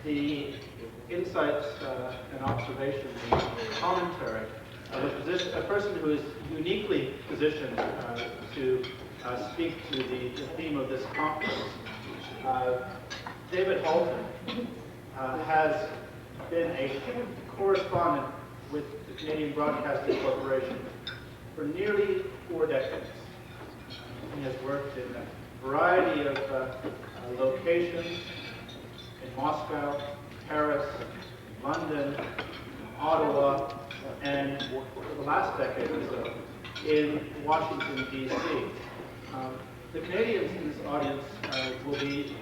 the insights and observations and commentary of a person who is uniquely positioned to speak to the theme of this conference. David Halton has been a correspondent with the Canadian Broadcasting Corporation for nearly 4 decades. He has worked in a variety of locations in Moscow, Paris, London, Ottawa, and for the last decade or so in Washington, D.C. The Canadians in this audience will be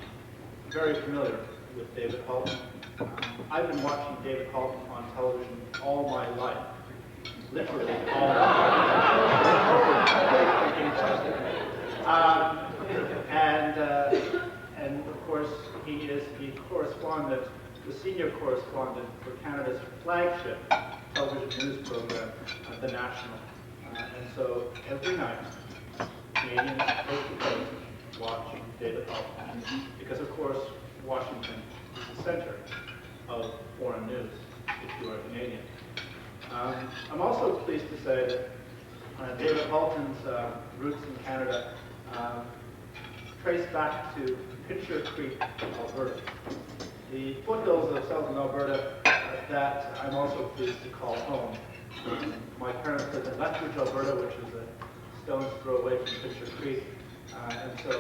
very familiar with David Halton. I've been watching David Halton on television all my life. Literally all and of course, he is the correspondent, the senior correspondent for Canada's flagship television news program, The National. And so every night, Canadians face to face watch David Halton, because of course, Washington is the center of foreign news, if you are Canadian. I'm also pleased to say that David Halton's roots in Canada trace back to Pitcher Creek, Alberta, the foothills of southern Alberta that I'm also pleased to call home. My parents lived in Lethbridge, Alberta, which is a stone's throw away from Pitcher Creek. And so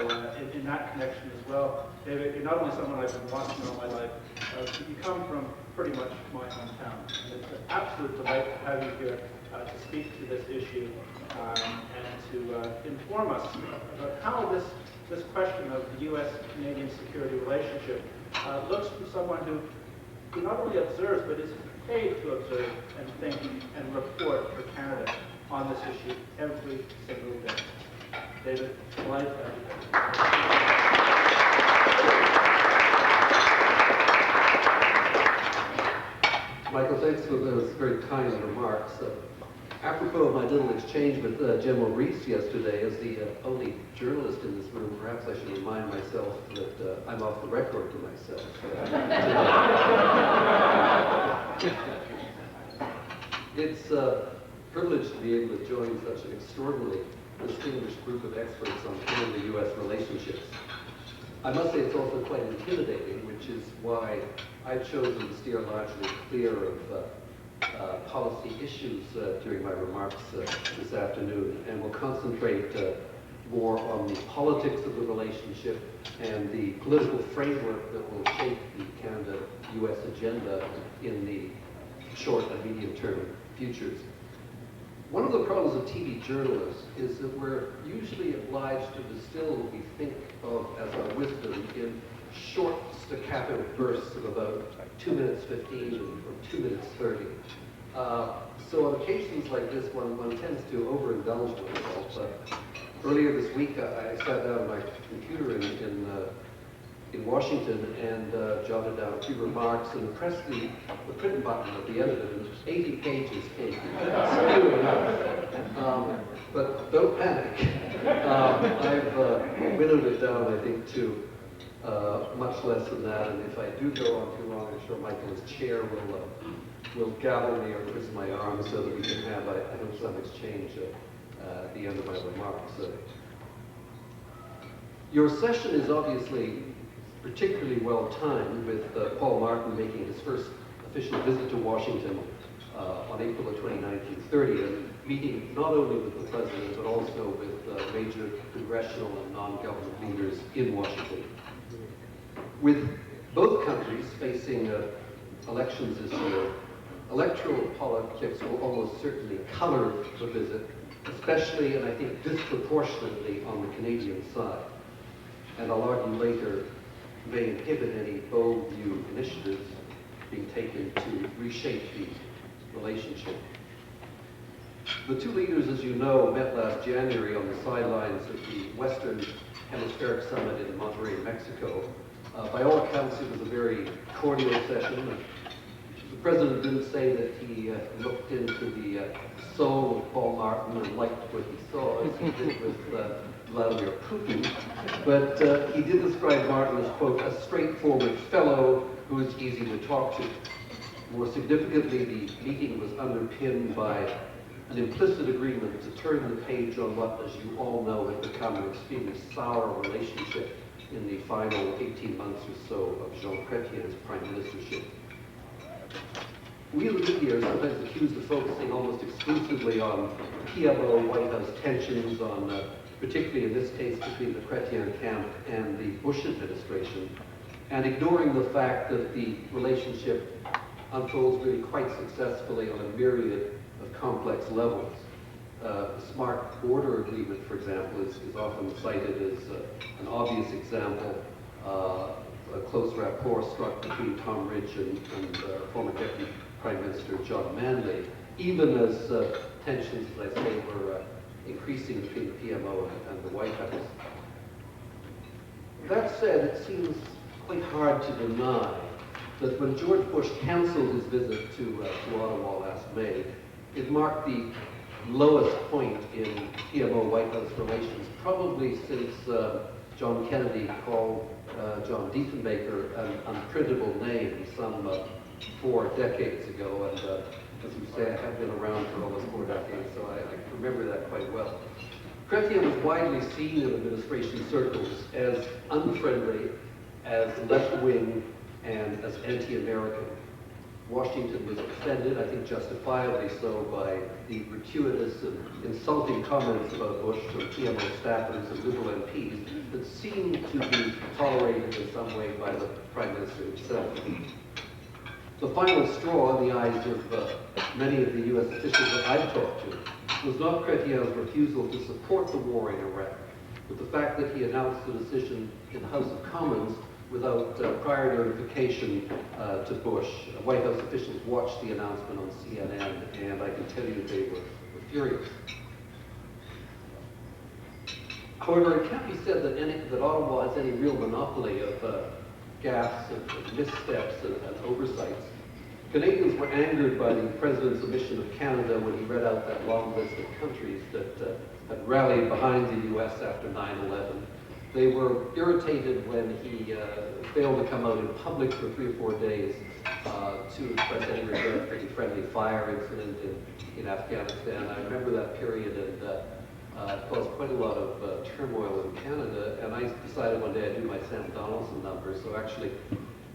in that connection as well, David, you're not only someone I've been watching all my life, but you come from pretty much my hometown. And it's an absolute delight to have you here to speak to this issue and to inform us about how this question of the U.S.-Canadian security relationship looks from someone who not only observes, but is paid to observe and think and report for Canada on this issue every single day. David, delight to have you. Michael, thanks for those very kind remarks. Apropos of my little exchange with General Reese yesterday, as the only journalist in this room, perhaps I should remind myself that I'm off the record to myself. It's a privilege to be able to join such an extraordinarily distinguished group of experts on Canada-U.S. relationships. I must say it's also quite intimidating, which is why I've chosen to steer largely clear of policy issues during my remarks this afternoon, and will concentrate more on the politics of the relationship and the political framework that will shape the Canada-U.S. agenda in the short and medium-term futures. One of the problems of TV journalists is that we're usually obliged to distill what we think of as our wisdom in short staccato bursts of about 2 minutes 15 or 2 minutes 30. So on occasions like this, one tends to overindulge oneself. Earlier this week, I sat down at my computer in Washington and jotted down a few remarks and pressed the print button at the end of it, and 80 pages came spewing out. But don't panic. I've winnowed it down, I think, to much less than that, and if I do go on too long, I'm sure Michael's chair will gavel me or twist my arm so that we can have, I hope, some exchange at the end of my remarks. Your session is obviously particularly well timed, with Paul Martin making his first official visit to Washington on April the 29th and 30th, meeting not only with the President, but also with major congressional and non-government leaders in Washington. With both countries facing elections this year, electoral politics will almost certainly color the visit, especially, and I think disproportionately, on the Canadian side. And I'll argue later, may inhibit any bold new initiatives being taken to reshape the relationship. The two leaders, as you know, met last January on the sidelines of the Western Hemispheric Summit in Monterrey, Mexico. By all accounts, it was a very cordial session. president didn't say that he looked into the soul of Paul Martin and liked what he saw, as he did with Vladimir Putin, but he did describe Martin as, quote, a straightforward fellow who is easy to talk to. More significantly, the meeting was underpinned by an implicit agreement to turn the page on what, as you all know, had become an extremely sour relationship in the final 18 months or so of Jean Chrétien's prime ministership. We in the media are sometimes accused of focusing almost exclusively on PMO White House tensions, on particularly in this case between the Chrétien camp and the Bush administration, and ignoring the fact that the relationship unfolds really quite successfully on a myriad of complex levels. The Smart Border Agreement, for example, is often cited as an obvious example. A close rapport struck between Tom Ridge and former Deputy Prime Minister John Manley, even as tensions, as I say, were increasing between the PMO and the White House. That said, it seems quite hard to deny that when George Bush canceled his visit to Ottawa last May, it marked the lowest point in PMO White House relations, probably since John Kennedy called John Diefenbaker an unprintable name some 4 decades ago, and as you say, I have been around for almost 4 decades, so I remember that quite well. Chrétien was widely seen in administration circles as unfriendly, as left-wing, and as anti-American. Washington was offended, I think justifiably so, by the gratuitous and insulting comments about Bush from PMO staffers and Liberal MPs that seemed to be tolerated in some way by the Prime Minister himself. The final straw in the eyes of many of the U.S. officials that I've talked to was not Chrétien's refusal to support the war in Iraq, but the fact that he announced the decision in the House of Commons without prior notification to Bush. White House officials watched the announcement on CNN, and I can tell you they were furious. However, it can't be said that Ottawa has any real monopoly of gaffes and missteps and oversights. Canadians were angered by the President's omission of Canada when he read out that long list of countries that had rallied behind the U.S. after 9/11. They were irritated when he failed to come out in public for 3 or 4 days to express any regret for the friendly fire incident in Afghanistan. I remember that period, and it caused quite a lot of turmoil in Canada, and I decided one day I'd do my Sam Donaldson number, so actually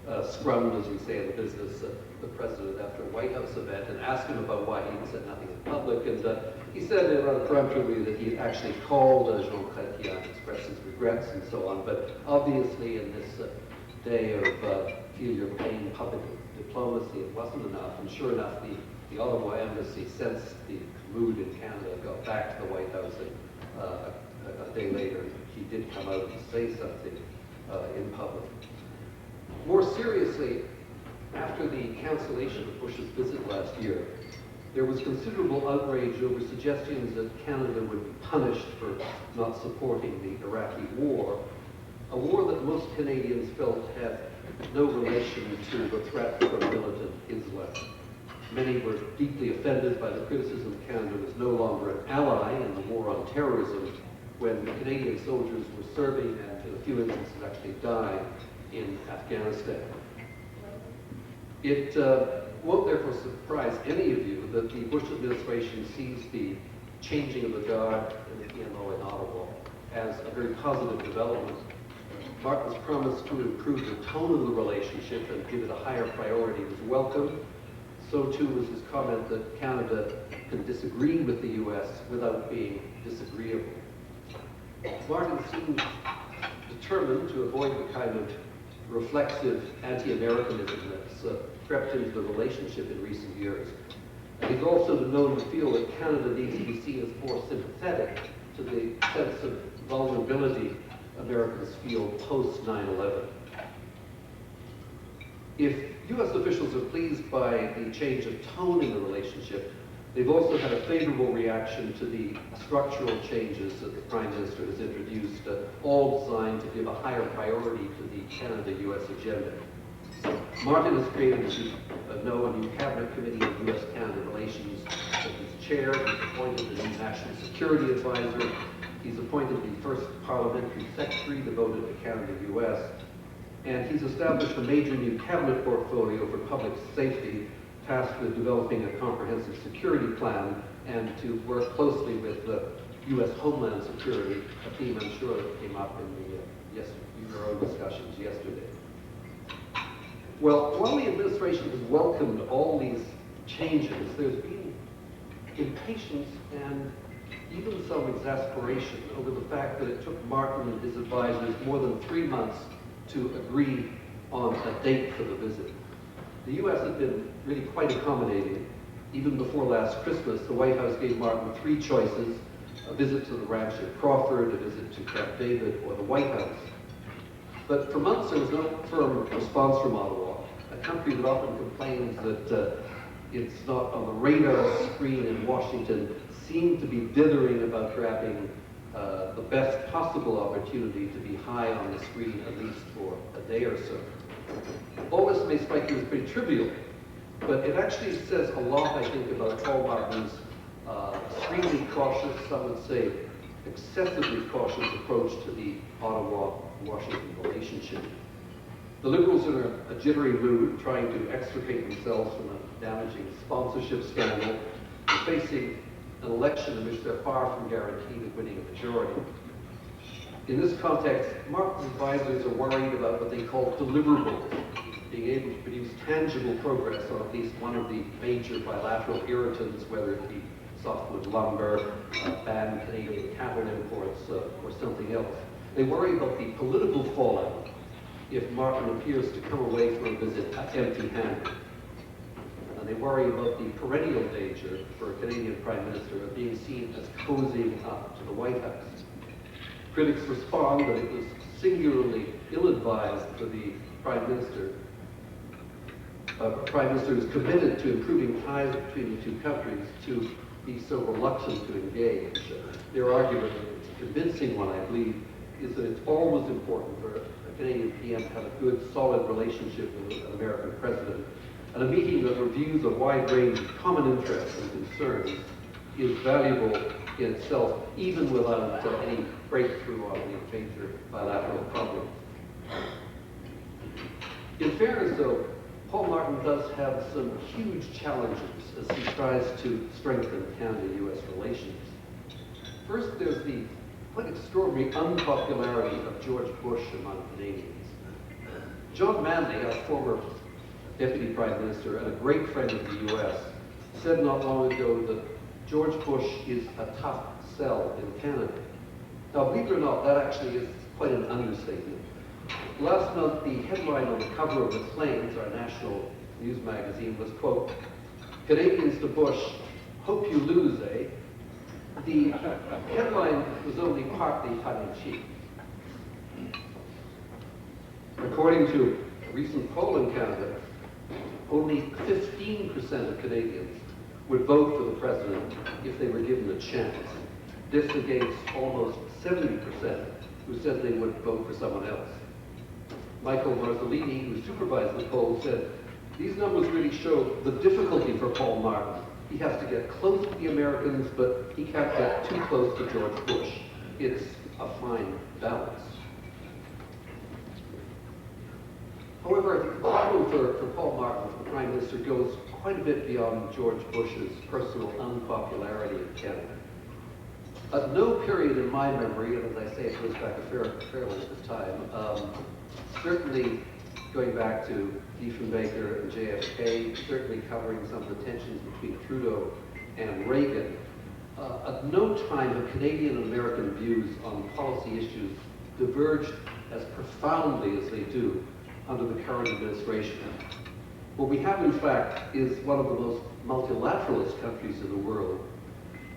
scrummed, as we say in the business, the president after a White House event and asked him about why he had said nothing in public, and he said rather peremptorily that he had actually called Jean Chrétien to express his regrets and so on, but obviously in this day of feel your pain public diplomacy, it wasn't enough, and sure enough, the Ottawa embassy sensed the mood in Canada, got back to the White House, and a day later he did come out and say something in public. More seriously, after the cancellation of Bush's visit last year, there was considerable outrage over suggestions that Canada would be punished for not supporting the Iraqi war, a war that most Canadians felt had no relation to the threat from militant Islam. Many were deeply offended by the criticism that Canada was no longer an ally in the war on terrorism when Canadian soldiers were serving and in a few instances actually died in Afghanistan. It won't therefore surprise any of you that the Bush administration sees the changing of the guard in the PMO in Ottawa as a very positive development. Martin's promise to improve the tone of the relationship and give it a higher priority was welcome. So too was his comment that Canada can disagree with the U.S. without being disagreeable. Martin seemed determined to avoid the kind of reflexive anti-Americanism that's crept into the relationship in recent years. And he's also known to feel that Canada needs to be seen as more sympathetic to the sense of vulnerability Americans feel post 9/11. If U.S. officials are pleased by the change of tone in the relationship, they've also had a favorable reaction to the structural changes that the Prime Minister has introduced, all designed to give a higher priority to the Canada-U.S. agenda. Martin has created, as you know, a new cabinet committee of U.S.-Canada relations that he's chair. He's appointed the new national security advisor. He's appointed the first parliamentary secretary devoted to Canada-U.S. And he's established a major new cabinet portfolio for public safety, tasked with developing a comprehensive security plan and to work closely with the U.S. Homeland Security, a theme I'm sure came up in your own discussions yesterday. Well, while the administration has welcomed all these changes, there's been impatience and even some exasperation over the fact that it took Martin and his advisors more than 3 months to agree on a date for the visit. The U.S. has been really quite accommodating. Even before last Christmas, the White House gave Martin 3 choices: a visit to the ranch at Crawford, a visit to Camp David, or the White House. But for months there was no firm response from Ottawa, a country that often complains that it's not on the radar screen in Washington, seemed to be dithering about grabbing the best possible opportunity to be high on the screen, at least for a day or so. All this may strike you as pretty trivial, but it actually says a lot, I think, about Paul Martin's extremely cautious, some would say excessively cautious approach to the Ottawa-Washington relationship. The Liberals are in a jittery mood, trying to extricate themselves from a damaging sponsorship scandal, and facing an election in which they're far from guaranteed of winning a majority. In this context, Martin's advisors are worried about what they call deliverables, being able to produce tangible progress on at least one of the major bilateral irritants, whether it be softwood lumber, banned Canadian cattle imports, or something else. They worry about the political fallout if Martin appears to come away from a visit empty-handed. And they worry about the perennial danger for a Canadian Prime Minister of being seen as cozying up to the White House. Critics respond that it was singularly ill-advised for the Prime Minister. A Prime Minister who's committed to improving ties between the 2 countries to be so reluctant to engage. Their argument, it's a convincing one, I believe, is that it's always important for a Canadian PM to have a good, solid relationship with an American president. And a meeting that reviews a wide range of common interests and concerns is valuable in itself, even without any breakthrough on the major bilateral problems. In fairness, though, Paul Martin does have some huge challenges as he tries to strengthen Canada-U.S. relations. First, there's the quite extraordinary unpopularity of George Bush among Canadians. John Manley, our former Deputy Prime Minister and a great friend of the U.S., said not long ago that George Bush is a tough sell in Canada. Now, believe it or not, that actually is quite an understatement. Last month, the headline on the cover of Maclean's, our national news magazine, was, quote, "Canadians to Bush, hope you lose, eh?" The headline was only partly tongue-in-cheek. According to a recent poll in Canada, only 15% of Canadians would vote for the president if they were given a chance. This against almost 70% who said they would vote for someone else. Michael Marzolini, who supervised the poll, said, "These numbers really show the difficulty for Paul Martin. He has to get close to the Americans, but he can't get too close to George Bush. It's a fine balance." However, I think the problem for Paul Martin, the Prime Minister, goes quite a bit beyond George Bush's personal unpopularity in Canada. At no period in my memory, and as I say, it goes back a fair length of time, certainly going back to Diefenbaker and JFK, certainly covering some of the tensions between Trudeau and Reagan, at no time have Canadian and American views on policy issues diverged as profoundly as they do under the current administration. What we have, in fact, is one of the most multilateralist countries in the world,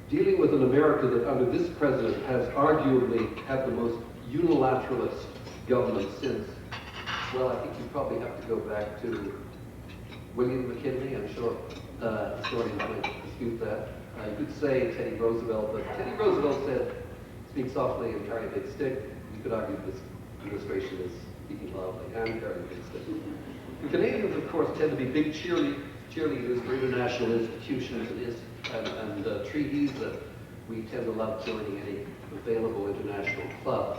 dealing with an America that under this president has arguably had the most unilateralist government since, well, I think you probably have to go back to William McKinley. I'm sure historians might dispute that. You could say Teddy Roosevelt, but Teddy Roosevelt said, "Speak softly and carry a big stick." You could argue this administration is speaking loudly and carrying a big stick. Canadians, of course, tend to be big cheerleaders for international institutions and treaties that we tend to love joining any available international club.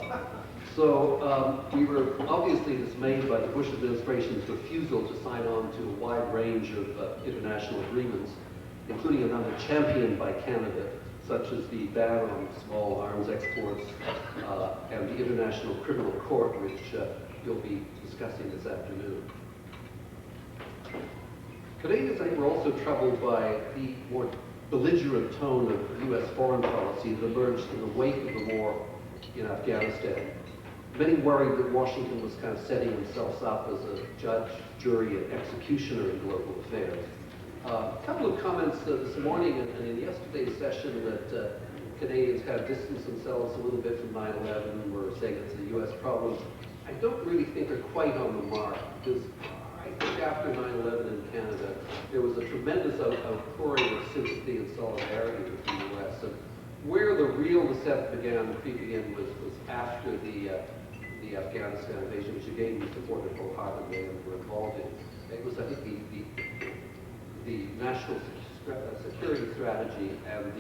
So we were obviously dismayed by the Bush administration's refusal to sign on to a wide range of international agreements, including a number championed by Canada, such as the ban on small arms exports and the International Criminal Court, which you'll be discussing this afternoon. Canadians, I think, were also troubled by the more belligerent tone of U.S. foreign policy that emerged in the wake of the war in Afghanistan. Many worried that Washington was kind of setting themselves up as a judge, jury, and executioner in global affairs. A couple of comments this morning and in yesterday's session that Canadians kind of distanced themselves a little bit from 9/11 and were saying it's a U.S. problem. I don't really think are quite on the mark, because I think after 9/11 in Canada, there was a tremendous outpouring of sympathy and solidarity with the U.S. And where the real dissent began creeping in was after the Afghanistan invasion, which again we supported wholeheartedly and were involved in. It was, I think, the national security strategy and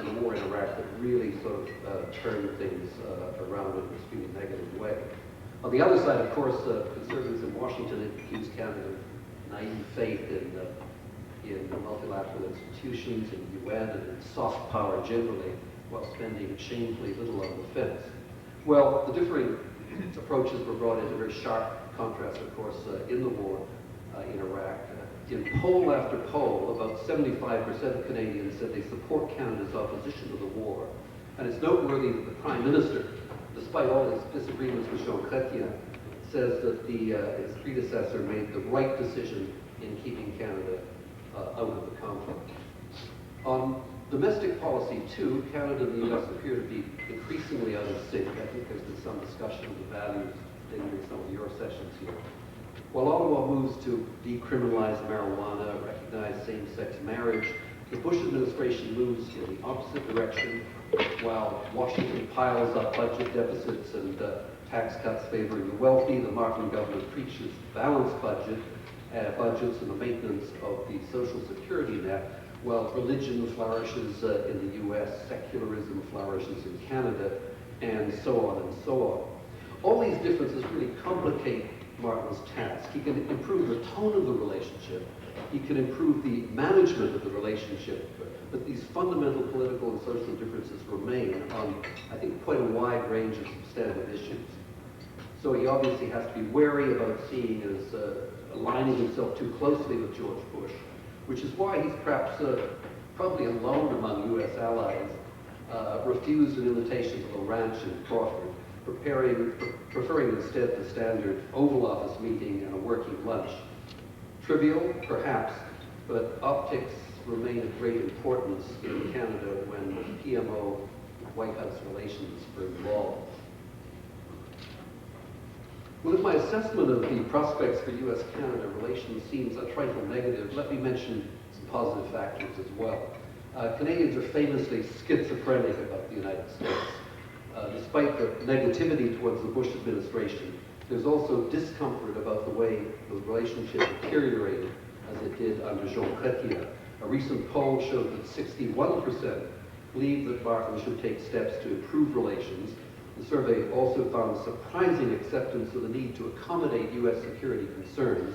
the war in Iraq that really sort of turned things around in an extremely negative way. On the other side, of course, conservatives in Washington accused Canada of naive faith in multilateral institutions, in the UN, and in soft power generally, while spending shamefully little on defense. Well, the differing approaches were brought into very sharp contrast, of course, in the war in Iraq. In poll after poll, about 75% of Canadians said they support Canada's opposition to the war. And it's noteworthy that the Prime Minister, despite all his disagreements with Jean Chrétien, says that his predecessor made the right decision in keeping Canada out of the conflict. On domestic policy, too, Canada and the U.S. appear to be increasingly out of sync. I think there's been some discussion of the values in some of your sessions here. While Ottawa moves to decriminalize marijuana, recognize same-sex marriage, the Bush administration moves in the opposite direction, while Washington piles up budget deficits and tax cuts favoring the wealthy. The Martin government preaches balanced budgets and the maintenance of the Social Security net, while religion flourishes in the U.S., secularism flourishes in Canada, and so on and so on. All these differences really complicate Martin's task. He can improve the tone of the relationship. He can improve the management of the relationship. But these fundamental political and social differences remain on, I think, quite a wide range of substantive issues. So he obviously has to be wary about seeing as aligning himself too closely with George Bush, which is why he's perhaps probably alone among U.S. allies, refused an invitation to the ranch in Crawford, preferring instead the standard Oval Office meeting and a working lunch. Trivial, perhaps, but optics remain of great importance in Canada when PMO-White House relations are involved. Well, if my assessment of the prospects for U.S.-Canada relations seems a trifle negative, let me mention some positive factors as well. Canadians are famously schizophrenic about the United States. Despite the negativity towards the Bush administration, there's also discomfort about the way the relationship deteriorated as it did under Jean Chrétien. A recent poll showed that 61% believe that Martin should take steps to improve relations. The survey also found surprising acceptance of the need to accommodate U.S. security concerns.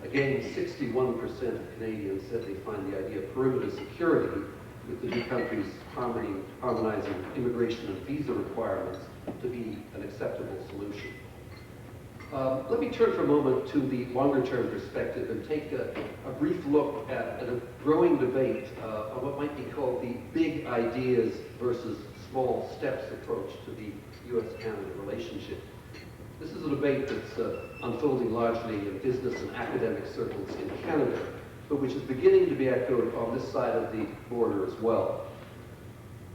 Again, 61% of Canadians said they find the idea of perimeter security with the two countries harmonizing immigration and visa requirements to be an acceptable solution. Let me turn for a moment to the longer-term perspective and take a brief look at a growing debate on what might be called the big ideas versus small steps approach to the U.S.-Canada relationship. This is a debate that's unfolding largely in business and academic circles in Canada, but which is beginning to be echoed on this side of the border as well.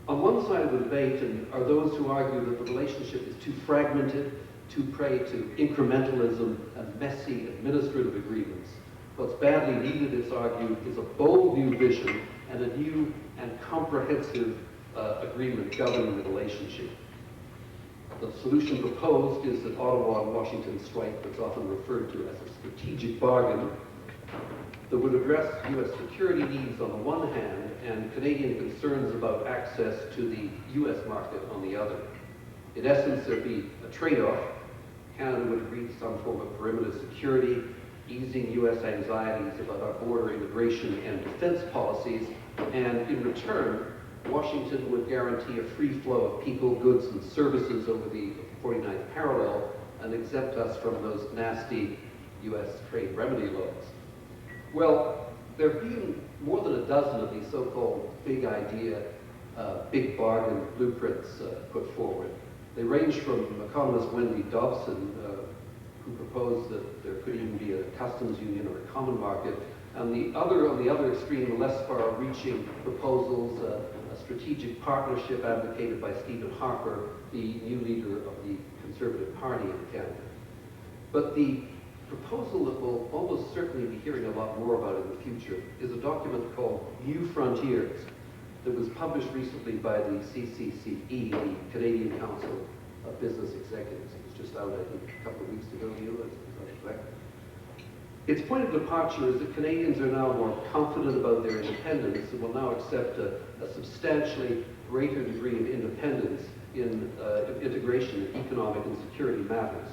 On one side of the debate are those who argue that the relationship is too fragmented, too prey to incrementalism and messy administrative agreements. What's badly needed, it's argued, is a bold new vision and a new and comprehensive agreement governing the relationship. The solution proposed is that Ottawa and Washington strike what's often referred to as a strategic bargain that would address U.S. security needs on the one hand and Canadian concerns about access to the U.S. market on the other. In essence, there'd be a trade-off. Canada would agree to some form of perimeter security, easing U.S. anxieties about our border immigration and defense policies, and in return, Washington would guarantee a free flow of people, goods, and services over the 49th parallel and exempt us from those nasty U.S. trade remedy laws. Well, there have been more than a dozen of these so-called big idea, big bargain blueprints put forward. They range from economist Wendy Dobson, who proposed that there could even be a customs union or a common market, and on the other extreme, less far-reaching proposals, a strategic partnership advocated by Stephen Harper, the new leader of the Conservative Party in Canada. But the proposal that we'll almost certainly be hearing a lot more about in the future is a document called New Frontiers that was published recently by the CCCE, the Canadian Council of Business Executives. It was just out, I think, a couple of weeks ago, Neil, is that correct? Its point of departure is that Canadians are now more confident about their independence and will now accept a substantially greater degree of independence in integration in economic and security matters,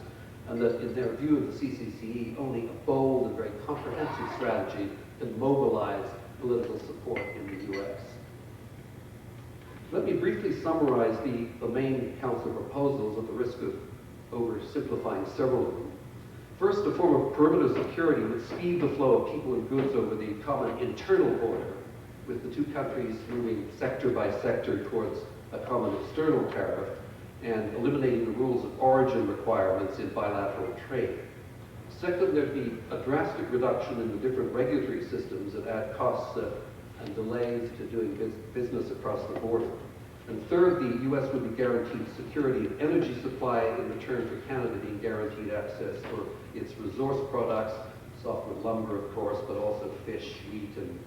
and that in their view of the CCCE, only a bold and very comprehensive strategy can mobilize political support in the U.S. Let me briefly summarize the main council proposals at the risk of oversimplifying several of them. First, a form of perimeter security would speed the flow of people and goods over the common internal border, with the two countries moving sector by sector towards a common external tariff and eliminating the rules of origin requirements in bilateral trade. Second, there'd be a drastic reduction in the different regulatory systems that add costs and delays to doing business across the border. And third, the U.S. would be guaranteed security of energy supply in return for Canada being guaranteed access for its resource products, softwood lumber, of course, but also fish, wheat, and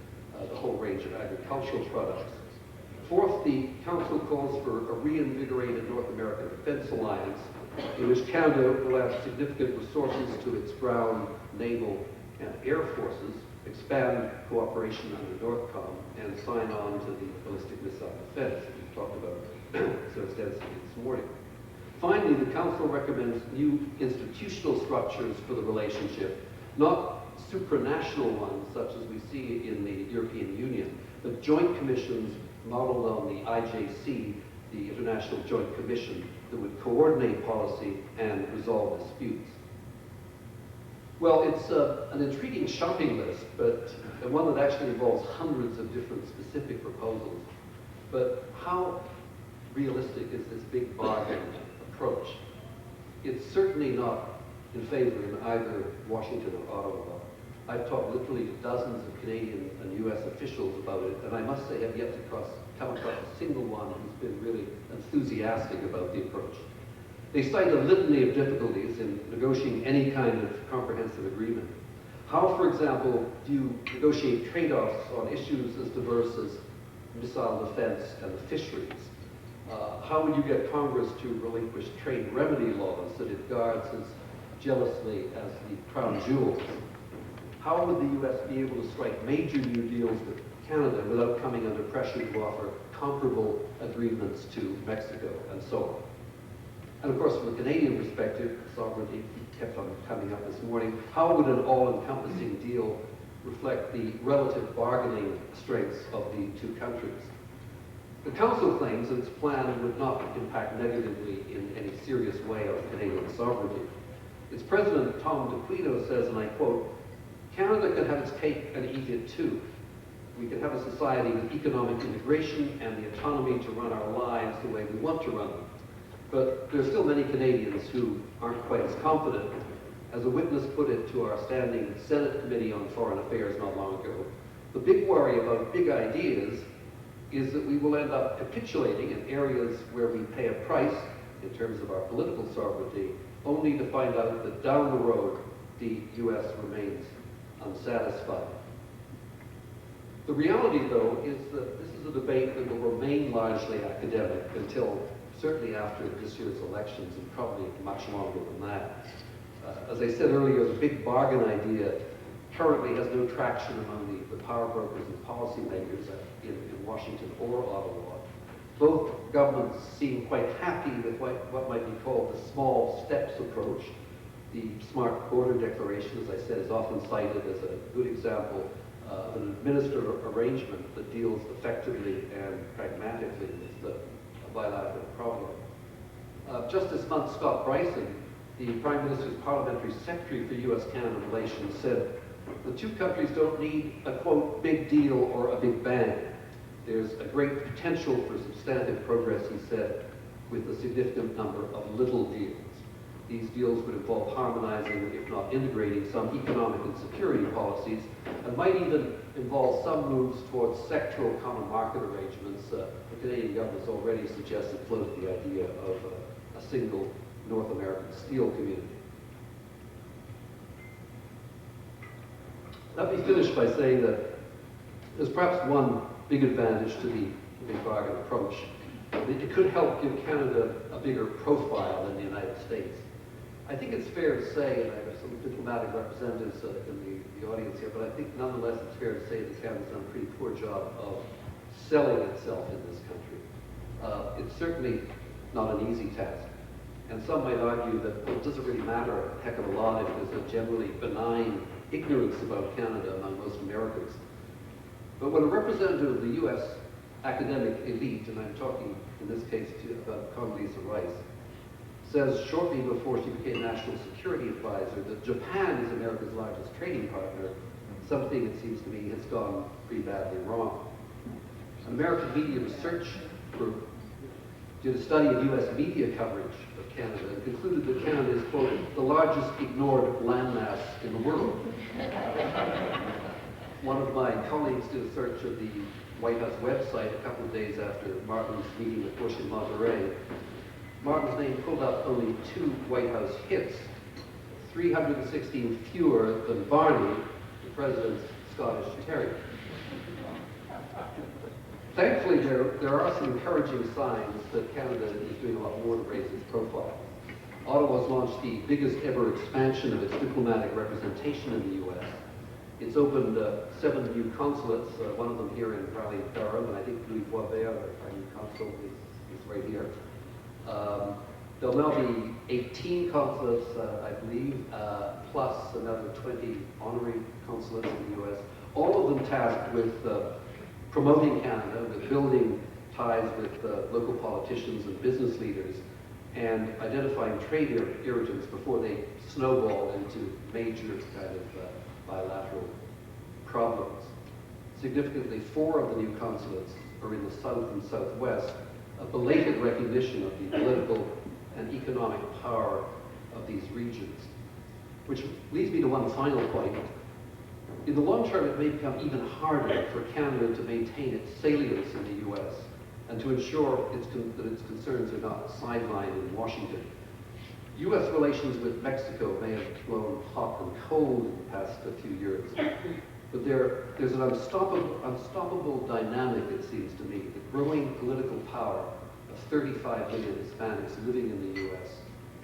the whole range of agricultural products. Fourth, the Council calls for a reinvigorated North American Defense Alliance in which Canada will add significant resources to its ground, naval, and air forces, expand cooperation under NORTHCOM, and sign on to the ballistic missile defense that we've talked about so extensively this morning. Finally, the Council recommends new institutional structures for the relationship, not supranational ones such as we see in the European Union, but joint commissions modeled on the IJC, the International Joint Commission, that would coordinate policy and resolve disputes. Well, it's an intriguing shopping list, but one that actually involves hundreds of different specific proposals. But how realistic is this big bargain approach? It's certainly not in favor in either Washington or Ottawa. I've talked literally to dozens of Canadian and U.S. officials about it, and I must say have yet to come across a single one who's been really enthusiastic about the approach. They cite a litany of difficulties in negotiating any kind of comprehensive agreement. How, for example, do you negotiate trade-offs on issues as diverse as missile defense and the fisheries? How would you get Congress to relinquish trade remedy laws that it guards as jealously as the crown jewels? How would the U.S. be able to strike major new deals with Canada without coming under pressure to offer comparable agreements to Mexico, and so on? And of course, from a Canadian perspective, sovereignty kept on coming up this morning, how would an all-encompassing deal reflect the relative bargaining strengths of the two countries? The Council claims that its plan would not impact negatively in any serious way on Canadian sovereignty. Its president, Tom DeQuino, says, and I quote, "Canada can have its cake and eat it too. We can have a society with economic integration and the autonomy to run our lives the way we want to run them. But there are still many Canadians who aren't quite as confident. As a witness put it to our standing Senate Committee on Foreign Affairs not long ago, the big worry about big ideas is that we will end up capitulating in areas where we pay a price in terms of our political sovereignty, only to find out that down the road, the U.S. remains unsatisfied." The reality, though, is that this is a debate that will remain largely academic until certainly after this year's elections, and probably much longer than that. As I said earlier, the big bargain idea currently has no traction among the power brokers and policymakers in Washington or Ottawa. Both governments seem quite happy with what might be called the small steps approach. The Smart Border Declaration, as I said, is often cited as a good example of an administrative arrangement that deals effectively and pragmatically with the bilateral problem. Just this month, Scott Bryson, the Prime Minister's Parliamentary Secretary for U.S.-Canada relations, said the two countries don't need a, quote, big deal or a big bang. There's a great potential for substantive progress, he said, with a significant number of little deals. These deals would involve harmonizing, if not integrating, some economic and security policies, and might even involve some moves towards sectoral common market arrangements. The Canadian government has already suggested, floated the idea of a single North American steel community. Let me finish by saying that there's perhaps one big advantage to the big bargain approach. It could help give Canada a bigger profile than the United States. I think it's fair to say, and I have some diplomatic representatives in the audience here, but I think nonetheless it's fair to say that Canada's done a pretty poor job of selling itself in this country. It's certainly not an easy task. And some might argue that it doesn't really matter a heck of a lot if there's a generally benign ignorance about Canada among most Americans. But when a representative of the U.S. academic elite, and I'm talking in this case about Condoleezza Rice, says shortly before she became National Security Advisor that Japan is America's largest trading partner, something, it seems to me, has gone pretty badly wrong. An American media research group did a study of U.S. media coverage of Canada and concluded that Canada is, quote, the largest ignored landmass in the world. One of my colleagues did a search of the White House website a couple of days after Martin's meeting with Bush in Monterey. Martin's name pulled up only 2 White House hits, 316 fewer than Barney, the president's Scottish terrier. Thankfully, there are some encouraging signs that Canada is doing a lot more to raise its profile. Ottawa's launched the biggest ever expansion of its diplomatic representation in the U.S. It's opened 7 new consulates, one of them here in Raleigh-Durham, and I think Louis Boisvert, our new consul, is right here. There'll now be 18 consulates, I believe, plus another 20 honorary consulates in the U.S., all of them tasked with promoting Canada, with building ties with local politicians and business leaders, and identifying trade irritants before they snowball into major kind of bilateral problems. Significantly, 4 of the new consulates are in the south and southwest, a belated recognition of the political and economic power of these regions. Which leads me to one final point. In the long term, it may become even harder for Canada to maintain its salience in the U.S. and to ensure that its concerns are not sidelined in Washington. U.S. relations with Mexico may have blown hot and cold in the past few years, but there's an unstoppable dynamic, it seems to me, the growing political power of 35 million Hispanics living in the U.S.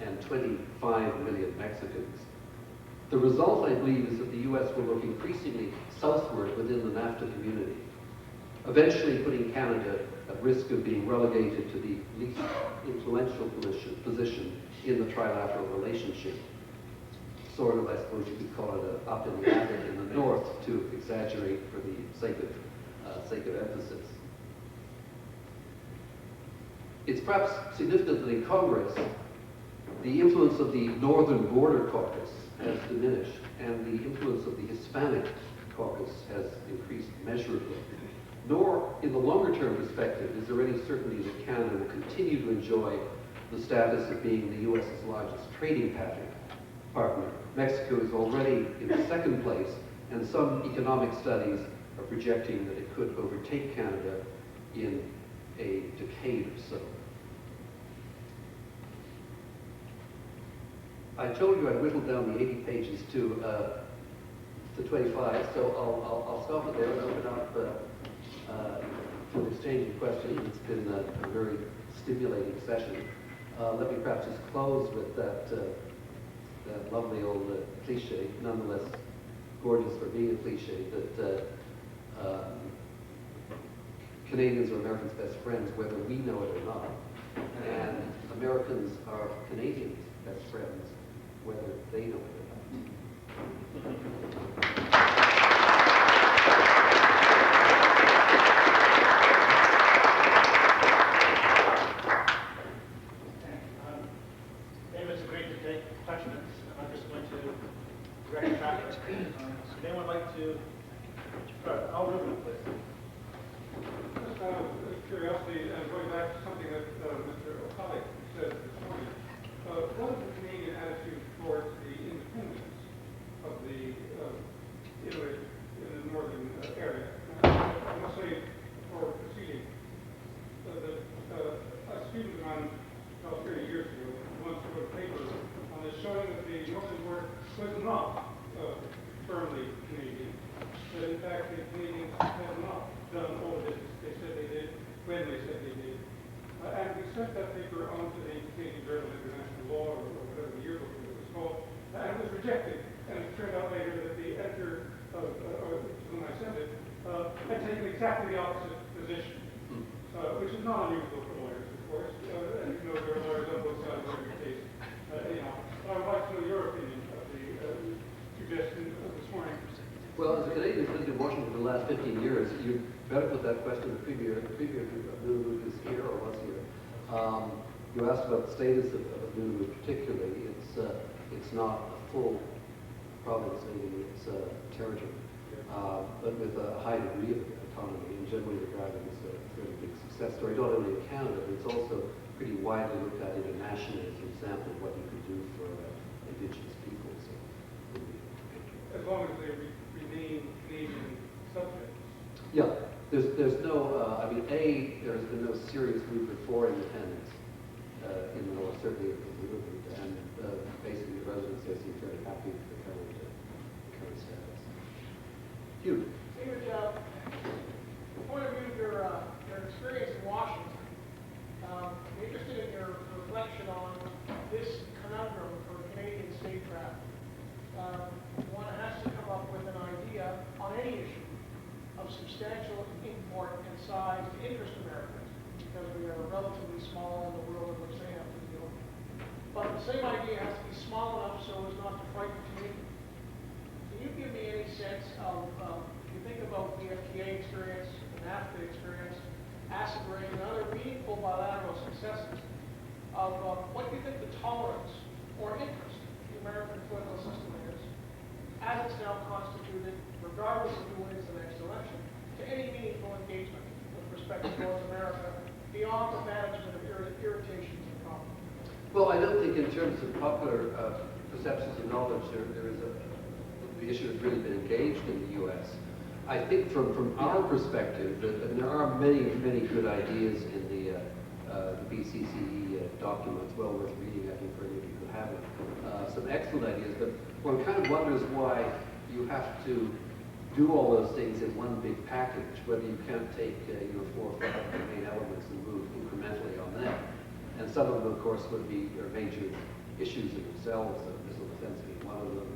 and 25 million Mexicans. The result, I believe, is that the U.S. will look increasingly southward within the NAFTA community, eventually putting Canada at risk of being relegated to the least influential position in the trilateral relationship. Sort of, I suppose you could call it up in the attic in the north, to exaggerate for the sake of emphasis. It's perhaps significant that in Congress, the influence of the Northern Border Caucus has diminished, and the influence of the Hispanic caucus has increased measurably. Nor, in the longer-term perspective, is there any certainty that Canada will continue to enjoy the status of being the U.S.'s largest trading partner. Mexico is already in second place, and some economic studies are projecting that it could overtake Canada in a decade or so. I told you I whittled down the 80 pages to 25, so I'll stop it there and open up for the exchange of questions. It's been a very stimulating session. Let me perhaps just close with that lovely old cliche, nonetheless gorgeous for being a cliche, that Canadians are Americans' best friends, whether we know it or not, and Americans are Canadians' best friends, whether they know it or not. David, it's great to take questions. I'm just going to direct traffic. Would anyone like to start? I'll move it, please. Just out of curiosity, going back to something that Mr. O'Connell said this morning, what is the Canadian attitude towards the independence of the Inuit in the northern area? I must say, before proceeding, that a student of mine about 30 years ago once wrote a paper on this showing that the northern border was not firmly Canadian. That in fact the Canadians had not done all the business they said they did when they said they did. And we sent that paper on to the Canadian Journal of International Law, or whatever the yearbook it was called, and it was rejected. And it turned out later that the editor of whom I sent it had taken exactly the opposite position, which is not unusual for lawyers, of course. And you know there are lawyers on both sides of every case. Anyhow, I would like to know your opinion of the suggestion of this morning. Well, as a Canadian who's lived in Washington for the last 15 years, you better put that question to the Premier of Nunavut is here or was here. You asked about the status of Nunavut particularly. It's not a full province in its territory, but with a high degree of autonomy and generally regarded as a fairly big success story, not only in Canada, but it's also pretty widely looked at internationally as an example of what you could do for Indigenous peoples. As long as they remain Canadian subjects. Yeah, there's no, I mean, there's been no serious movement for independence in the north, certainly in Nunavut, and basically the residents there seem very happy with the current status. Hugh. David, the point of view of your experience in Washington, I'm interested in your reflection on this conundrum for Canadian statecraft. One has to come up with an idea on any issue of substantial import and size to interest Americans, because we are relatively small in the world in which they have to deal. But the same idea has to be small enough so as not to frighten Canadians. Can you give me any sense of, if you think about the FTA experience, the NAFTA experience, acid rain, and other meaningful bilateral successes, of what do you think the tolerance or interest of the American political system is, as it's now constituted, regardless of who wins the next election, to any meaningful engagement with respect to North America beyond the management of irritations and problems? Well, I don't think in terms of popular perceptions and knowledge, the issue has really been engaged in the U.S. I think from our perspective, that there are many good ideas in the BCCE documents, well worth reading, I think, for any of you who haven't. Some excellent ideas, but one kind of wonders why you have to do all those things in one big package, whether you can't take 4 or 5 of the main elements and move incrementally on them. And some of them, of course, would be major issues in themselves, missile defense being one of them.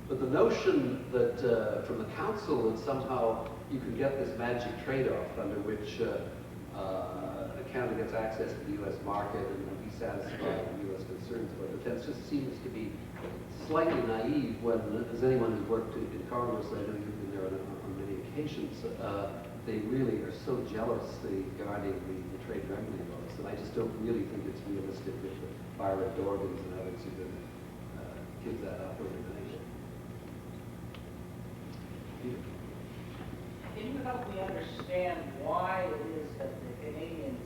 But the notion that from the Council that somehow you could get this magic trade-off under which Canada gets access to the U.S. market and be satisfied with U.S. concerns about defense just seems to be slightly naive when, as anyone who's worked in Congress, I know you've been there on many occasions, they really are so jealously guarding the trade revenue laws, and I just don't really think it's realistic with the Byron Dorgans and others who can give that up or elimination. Can you help me understand why it is that the Canadians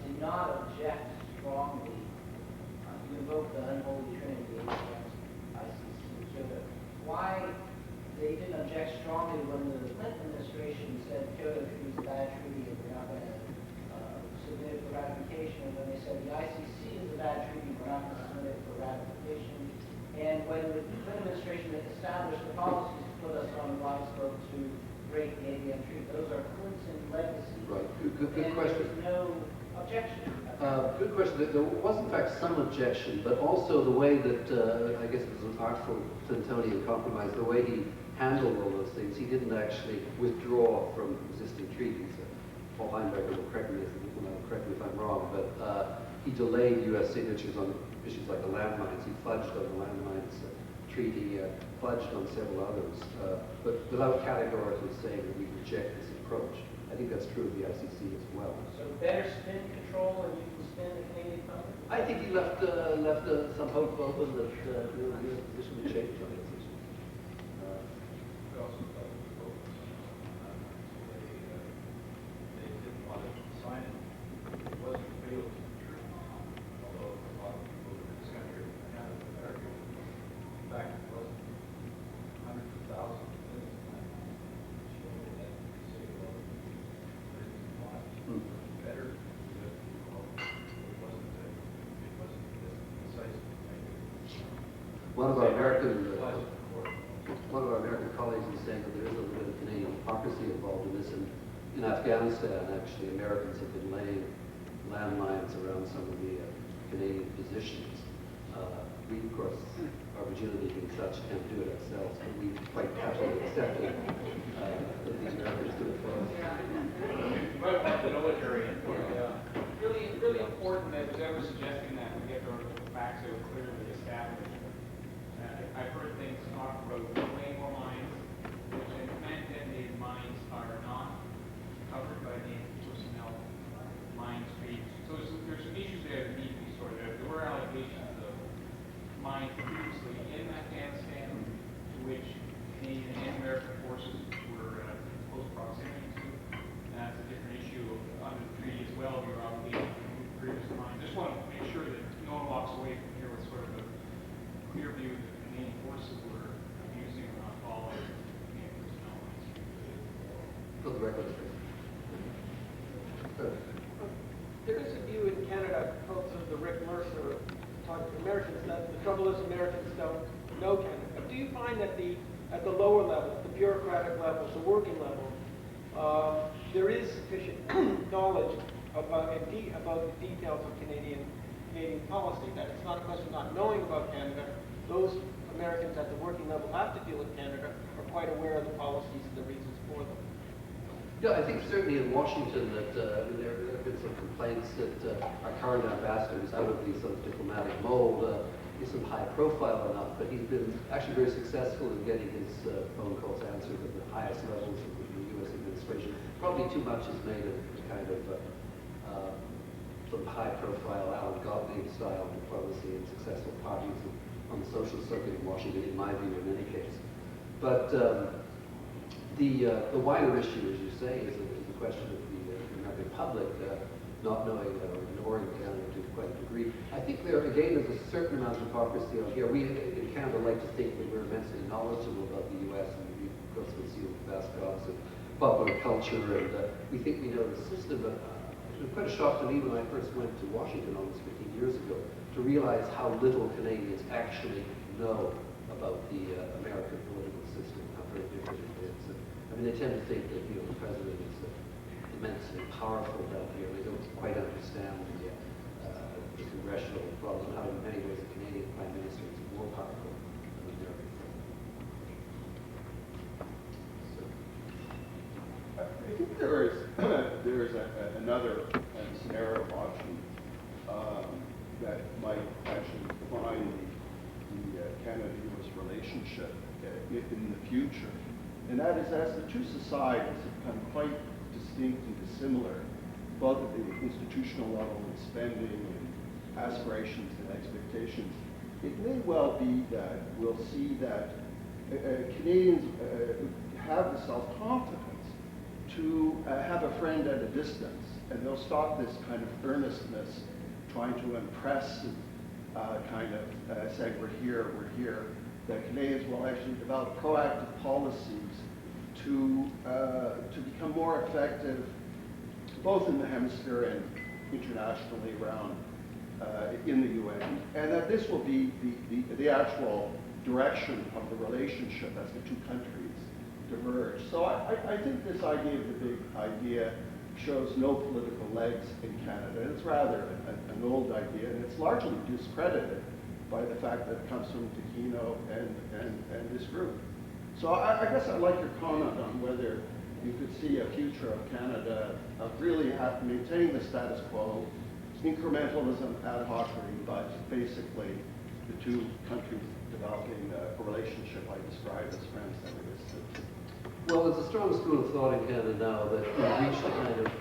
did not object strongly? You invoked the unholy trinity against ICC. Why they didn't object strongly when the Clinton administration said Kyoto Treaty is a bad treaty and we're not going to submit it for ratification, and when they said the ICC is a bad treaty, we're not going to submit it for ratification. And when the Clinton administration established the policies to put us on the live slope to break the ABM treaty, those are Clinton legacy Good and question. there's no objection. Good question. There was in fact some objection, but also the way that, I guess it was an artful Clintonian compromise, the way he handled all those things. He didn't actually withdraw from existing treaties. Paul Heinberger will correct me if I'm wrong, but he delayed U.S. signatures on issues like the landmines. He fudged on the landmines treaty, fudged on several others, but without categorically saying that we reject this approach. I think that's true of the ICC as well. So better spin control and you can spin the Canadian government? I think he left some hope open that the U.S. position would change on these issues. We also felt the vote they didn't want to sign it. It wasn't real to the truth, although a lot of people in this country have argued. In fact, it wasn't hundreds of thousands of millions of times. That city alone, reason why better to do it. It wasn't decisive. One of our American colleagues is saying that there is a little bit of Canadian hypocrisy involved in this. And in Afghanistan, actually, Americans have been laying landmines around some of the Canadian positions. We, of course, our virginity being such, can't do it ourselves, but we quite happily accepted that the Americans do it for us. But about the military, really important that whoever's suggesting that we get the facts so clearly established. I've heard things talk about claymore mines, which in man-detonated mines are not covered by the personnel mine treaty. So there's some issues there that need to be sorted out. There were allegations of mines previously in Afghanistan to which Canadian and American forces were in close proximity to. And that's a different issue under the treaty as well. We were obligated to remove previous mines. Just want to make sure that no one walks away from here with sort of a clear view that Canadian forces were abusing or not following Canadian personnel mines. For the record. There is a view in Canada, quotes of the Rick Mercer, talking to Americans, that the trouble is Americans don't know Canada. Do you find that at the lower levels, the bureaucratic levels, the working level, there is sufficient knowledge about the details of Canadian policy, that it's not a question of not knowing about Canada. Those Americans at the working level have to deal with Canada are quite aware of the policies and the reasons for them. Yeah, I think certainly in Washington that there have been some complaints that our current ambassador is out of the sort of diplomatic mold. Isn't high profile enough, but he's been actually very successful in getting his phone calls answered at the highest levels of the U.S. administration. Probably too much is made of the kind of sort of high profile Alan Gottlieb style diplomacy and successful parties on the social circuit in Washington, in my view, in any case. But the wider issue, as you say, is the question of the American public not knowing or ignoring Canada to quite a degree. I think there, again, is a certain amount of hypocrisy on here. We in Canada like to think that we're immensely knowledgeable about the U.S. and we, of course, consume vast amounts of popular culture, and we think we know the system. But it was quite a shock to me when I first went to Washington almost 15 years ago to realize how little Canadians actually know about the American political system, how very different it is. I mean, they tend to think that the president is immensely powerful down here. They don't quite understand the congressional problem, how in many ways the Canadian Prime Minister is more powerful than the American President. I think there is another scenario option that might actually define the Canada-U.S. relationship in the future. And that is, as the two societies have become quite distinct and dissimilar, both at the institutional level in spending and aspirations and expectations, it may well be that we'll see that Canadians have the self-confidence to have a friend at a distance, and they'll stop this kind of earnestness, trying to impress and saying we're here, that Canadians will actually develop proactive policies to become more effective, both in the hemisphere and internationally around in the UN, and that this will be the actual direction of the relationship as the two countries diverge. So I think this idea of the big idea shows no political legs in Canada. It's rather an old idea, and it's largely discredited by the fact that it comes from Taquino and this group. So I guess I'd like your comment on whether you could see a future of Canada of really maintaining the status quo, incrementalism, ad hocery, but basically the two countries developing a relationship I described as friends that it is. Well, there's a strong school of thought in Canada now that we've reached a kind of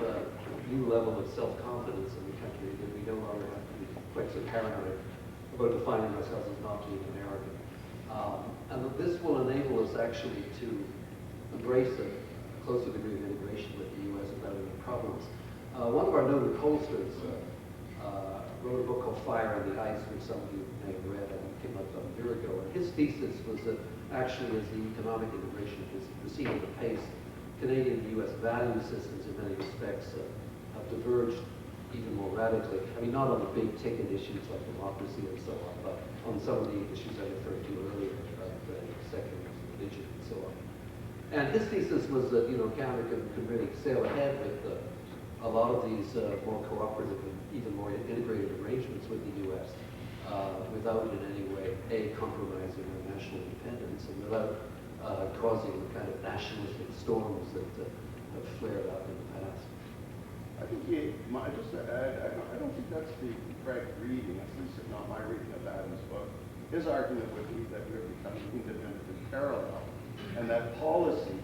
new level of self-confidence in the country, that we no longer have to be quite so paranoid about defining ourselves as not being American. And that this will enable us actually to embrace a closer degree of integration with the U.S. without any problems. One of our noted pollsters wrote a book called Fire on the Ice, which some of you may have read, and it came out about a year ago. And his thesis was that actually, as the economic integration is proceeding at pace, Canadian and U.S. value systems in many respects have diverged even more radically. I mean, not on the big ticket issues like democracy and so on, but on some of the issues I referred to earlier, secular religion and so on. And his thesis was that, Canada could really sail ahead with a lot of these more cooperative and even more integrated arrangements with the U.S. Without in any way, compromising our national independence and without causing the kind of nationalistic storms that have flared up in the past. I think just to add, I don't think that's the correct reading, at least not my reading of Adam's book. His argument would be that we're becoming independent in parallel, and that policy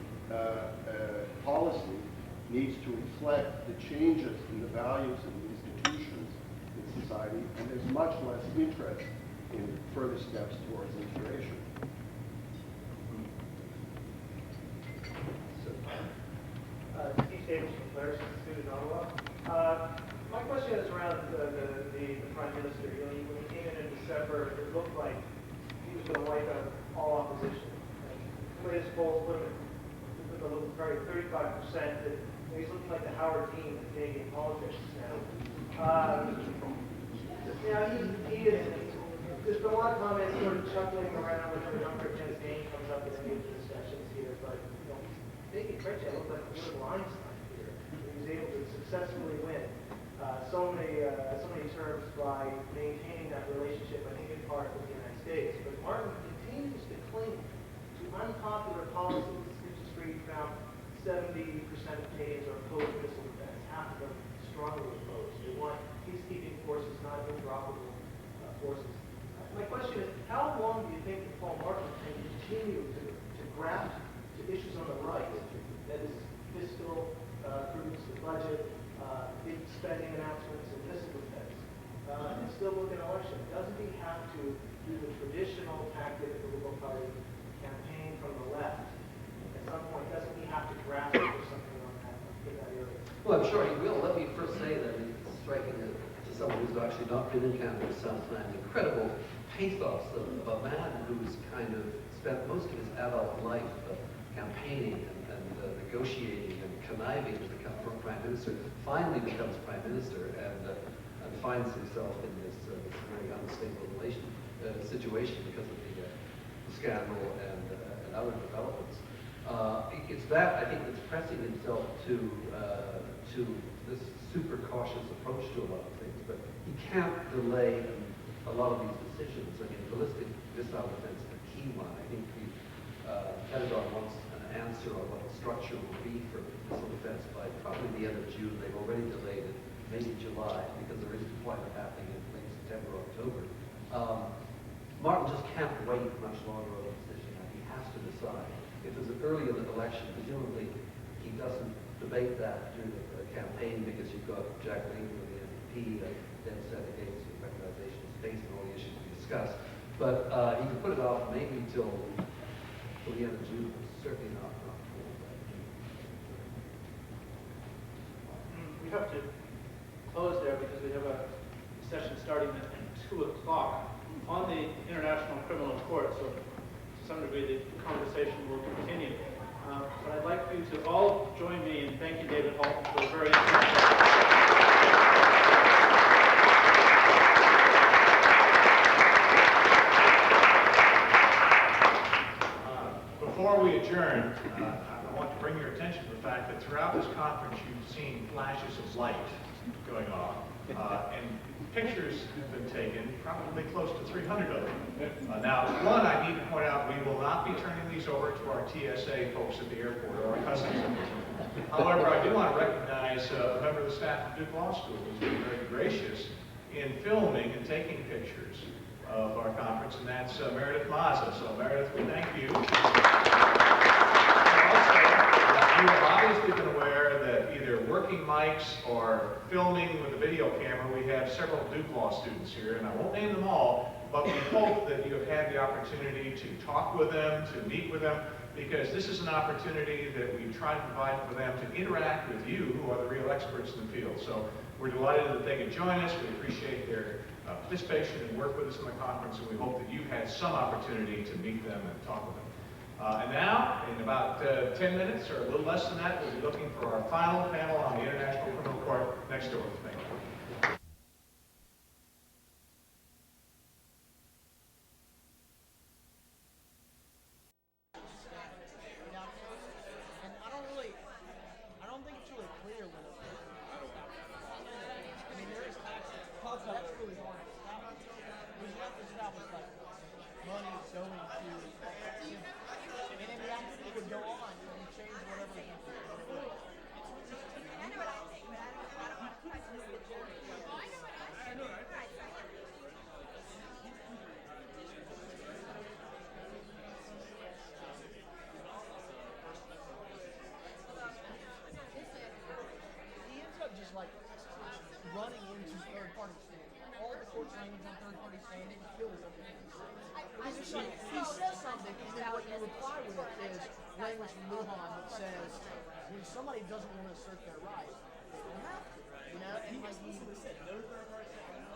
needs to reflect the changes in the values and the institutions in society, and there's much less interest in further steps towards integration. Steve Staples from Players Institute in Ottawa. My question is around the Prime Minister. When he came in December, it looked like he was going to wipe out all opposition. The latest polls put him at probably 35%. He's looking like the Howard Dean of Canadian politics now. There's been a lot of comments sort of chuckling around when the number of campaign comes up in any of the discussions here, but Big Pritchett looked like a little Einstein here. He was able to successfully win so many terms by maintaining that relationship, I think in part with the United States. But Martin continues to cling to unpopular policies. Street found 70% of Canadians are opposed to missile defense. Half of them strongly opposed. They want peacekeeping forces, not interoperable forces. My question is, how long do you think that Paul Martin can continue to graft to issues on the right, that is fiscal prudence, the budget, big spending announcements, and missile defense, and still look at an election? Doesn't he have to do the traditional tactic of the Liberal Party campaign from the left? At some point, doesn't he have to grasp for something on that in that area? Well, I'm sure he will. Let me first say that it's striking to someone who's actually not been in Canada for some time, the incredible pathos of a man who's kind of spent most of his adult life campaigning and negotiating and conniving to become Prime Minister, finally becomes Prime Minister and finds himself in this very unstable situation because of the scandal and other developments. It's that, I think, that's pressing himself to this super cautious approach to a lot of things, but he can't delay a lot of these decisions. I mean, ballistic missile defense is a key one. I think the Pentagon wants an answer on what the structure will be for missile defense by probably the end of June. They've already delayed it, maybe July, because there is deployment happening in late September, October. Martin just can't wait much longer on a decision. He has to decide. If there's an early election, presumably he doesn't debate that during the campaign because you've got Jack Layton of the NDP then set against the recognition of space and all the issues we discussed. But he can put it off maybe till the end of June, but certainly not before that. We have to close there because we have a session starting at 2 o'clock on the International Criminal Court. So to some degree, the conversation will continue. But I'd like you to all join me in thanking David Halton for a very interesting. Before we adjourn, I want to bring your attention to the fact that throughout this conference you've seen flashes of light going off. And pictures have been taken, probably close to 300 of them. Now, one, I need to point out, we will not be turning these over to our TSA folks at the airport or our customs. However, I do want to recognize a member of the staff of Duke Law School who's been very gracious in filming and taking pictures of our conference, and that's Meredith Mazza. So, Meredith, we thank you. You have obviously been aware that either working mics or filming with a video camera, we have several Duke Law students here, and I won't name them all, but we hope that you have had the opportunity to talk with them, to meet with them, because this is an opportunity that we try to provide for them to interact with you, who are the real experts in the field. So we're delighted that they could join us. We appreciate their participation and work with us in the conference, and we hope that you've had some opportunity to meet them and talk with them. And now, in about 10 minutes, or a little less than that, we'll be looking for our final panel on the International Criminal Court next door. Thank you. I don't think it's really clear when it's I mean, there is that's really hard to establish. Because you have to establish like money is going to, and then the activity would go on and you change whatever you do. I know what I think, but I don't want to question the majority. Well, I know what I think. Right. He ends up just like running into third-party standing. All the court's language on third-party standing kills everything. Because it's like, he says something, and then what you reply with is language from Lujan that says, when somebody doesn't want to assert their right, they don't have to. You know? And like he said, no third-party standing.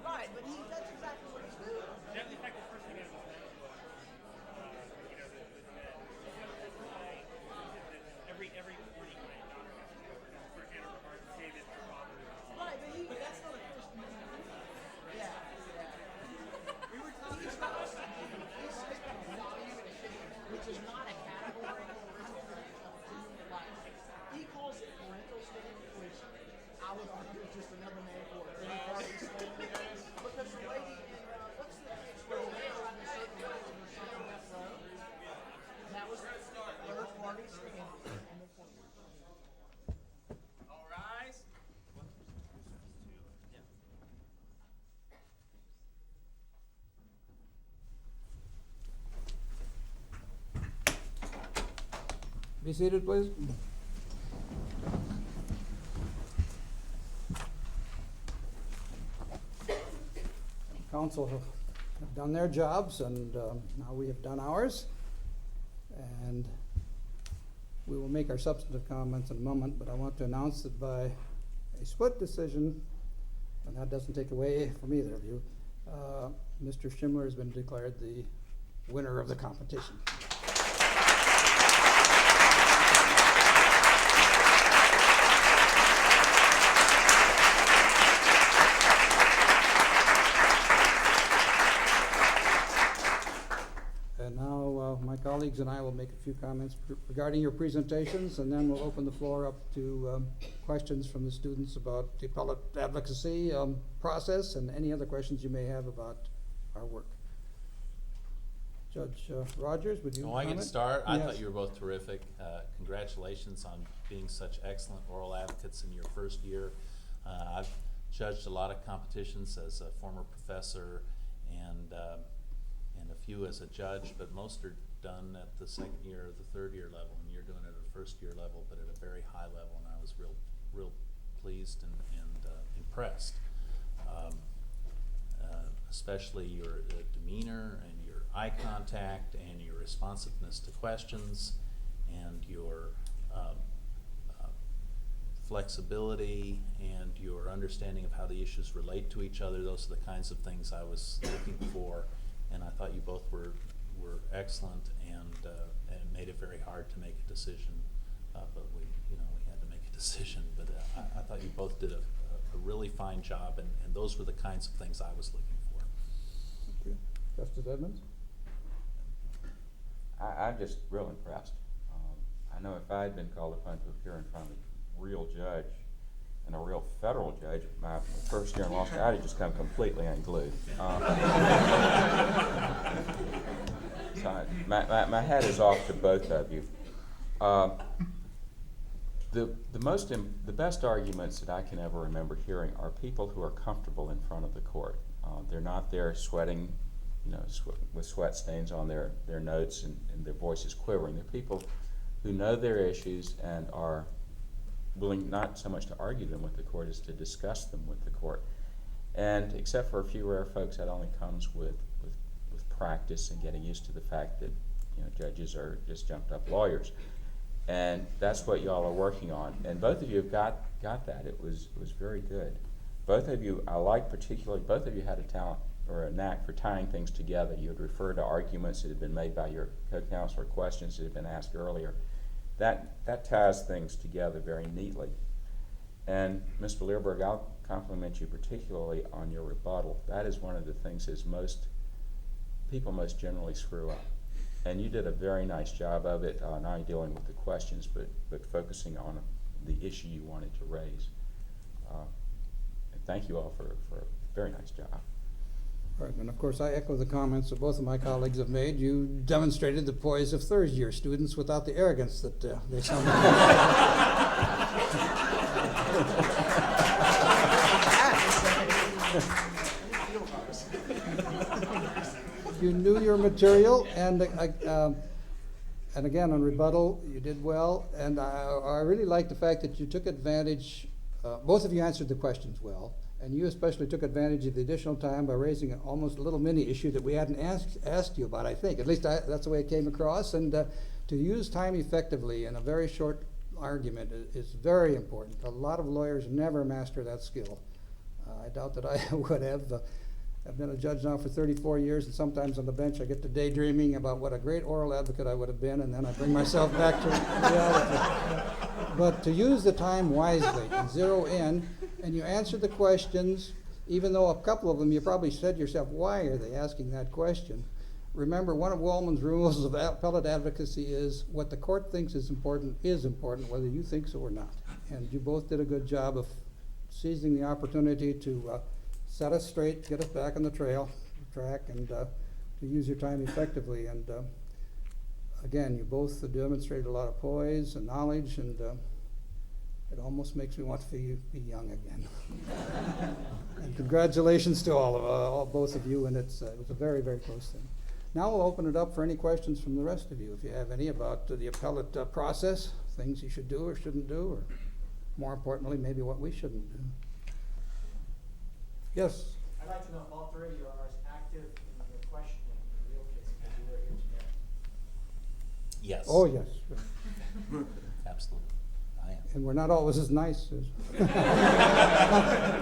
Right, but that's exactly what he's doing. Yeah, in fact, the first thing I was every morning my daughter has to go for Anna remarks, say this to father. Right, but that's not the first thing. Yeah. We were talking he says value, which is not a category. He calls it parental standing, which I would argue is just another name for third-party standing. Because the lady, what's the case where the lady was in a certain way to her son on death row? That was third-party standing. All rise. Be seated, please. Council have done their jobs, and now we have done ours. And we will make our substantive comments in a moment, but I want to announce that by a split decision, and that doesn't take away from either of you, Mr. Schimler has been declared the winner of the competition. And now my colleagues and I will make a few comments regarding your presentations, and then we'll open the floor up to questions from the students about the appellate advocacy process and any other questions you may have about our work. Judge Rogers, would you I comment? get to start? I Yes. thought you were both terrific. Congratulations on being such excellent oral advocates in your first year. I've judged a lot of competitions as a former professor and a few as a judge, but most are done at the second year or the third year level, and you're doing it at a first year level, but at a very high level, and I was real pleased and impressed. Especially your demeanor and your eye contact and your responsiveness to questions and your flexibility and your understanding of how the issues relate to each other. Those are the kinds of things I was looking for, and I thought you both were excellent and made it very hard to make a decision, but we had to make a decision. But I thought you both did a really fine job, and those were the kinds of things I was looking for. Thank you. Justice Edmonds? I'm just real impressed. I know if I had been called upon to appear in front of a real judge and a real federal judge. My first year in law school, I had just come completely unglued. So my hat is off to both of you. The best arguments that I can ever remember hearing are people who are comfortable in front of the court. They're not there sweating, with sweat stains on their notes and their voices quivering. They're people who know their issues and are willing not so much to argue them with the court as to discuss them with the court. And except for a few rare folks, that only comes with practice and getting used to the fact that judges are just jumped up lawyers. And that's what y'all are working on. And both of you have got that. It was very good. Both of you, I like particularly, both of you had a talent or a knack for tying things together. You would refer to arguments that had been made by your co-counsel or questions that had been asked earlier. That ties things together very neatly. And Mr. Learberg, I'll compliment you particularly on your rebuttal. That is one of the things that people most generally screw up. And you did a very nice job of it, not only dealing with the questions, but focusing on the issue you wanted to raise. And thank you all for a very nice job. Right, and of course I echo the comments that both of my colleagues have made. You demonstrated the poise of third-year students without the arrogance that they sometimes. You knew your material, and again on rebuttal you did well. And I really like the fact that you took advantage. Both of you answered the questions well, and you especially took advantage of the additional time by raising almost a little mini issue that we hadn't asked you about. I think at least that's the way it came across. And to use time effectively in a very short argument is very important. A lot of lawyers never master that skill. I doubt that I would have. I've been a judge now for 34 years, and sometimes on the bench I get to daydreaming about what a great oral advocate I would have been, and then I bring myself back to reality. But to use the time wisely and zero in, and you answer the questions, even though a couple of them you probably said to yourself, why are they asking that question? Remember, one of Wallman's rules of appellate advocacy is what the court thinks is important, whether you think so or not. And you both did a good job of seizing the opportunity to set us straight, get us back on the track, and to use your time effectively. And again, you both demonstrated a lot of poise and knowledge, and it almost makes me want to be young again. And congratulations to both of you, and it was a very, very close thing. Now we'll open it up for any questions from the rest of you, if you have any about the appellate process, things you should do or shouldn't do, or more importantly, maybe what we shouldn't do. Yes? I'd like to know if all three of you are as active in the questioning in the real case as you were here today. Yes. Oh, yes. Absolutely. I am. And we're not always as nice as.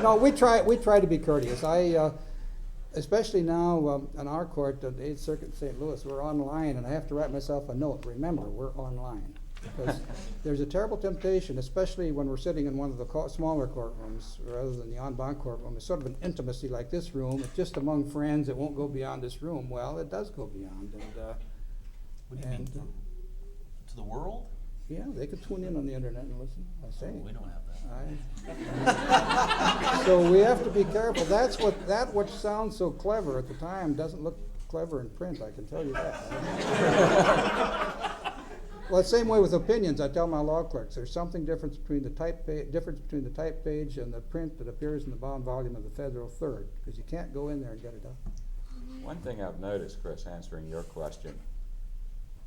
No, we try to be courteous. Especially now in our court, the 8th Circuit in St. Louis, we're online, and I have to write myself a note. Remember, we're online. Because there's a terrible temptation, especially when we're sitting in one of the smaller courtrooms rather than the en banc courtroom. It's sort of an intimacy like this room. It's just among friends. It won't go beyond this room. Well, it does go beyond. And, what do you mean? To the world? Yeah, they could tune in on the internet and listen. I say. We don't have that. So we have to be careful. That which sounds so clever at the time doesn't look clever in print, I can tell you that. Well, the same way with opinions, I tell my law clerks, there's something different between the type page and the print that appears in the bound volume of the Federal Third, because you can't go in there and get it up. One thing I've noticed, Chris, answering your question,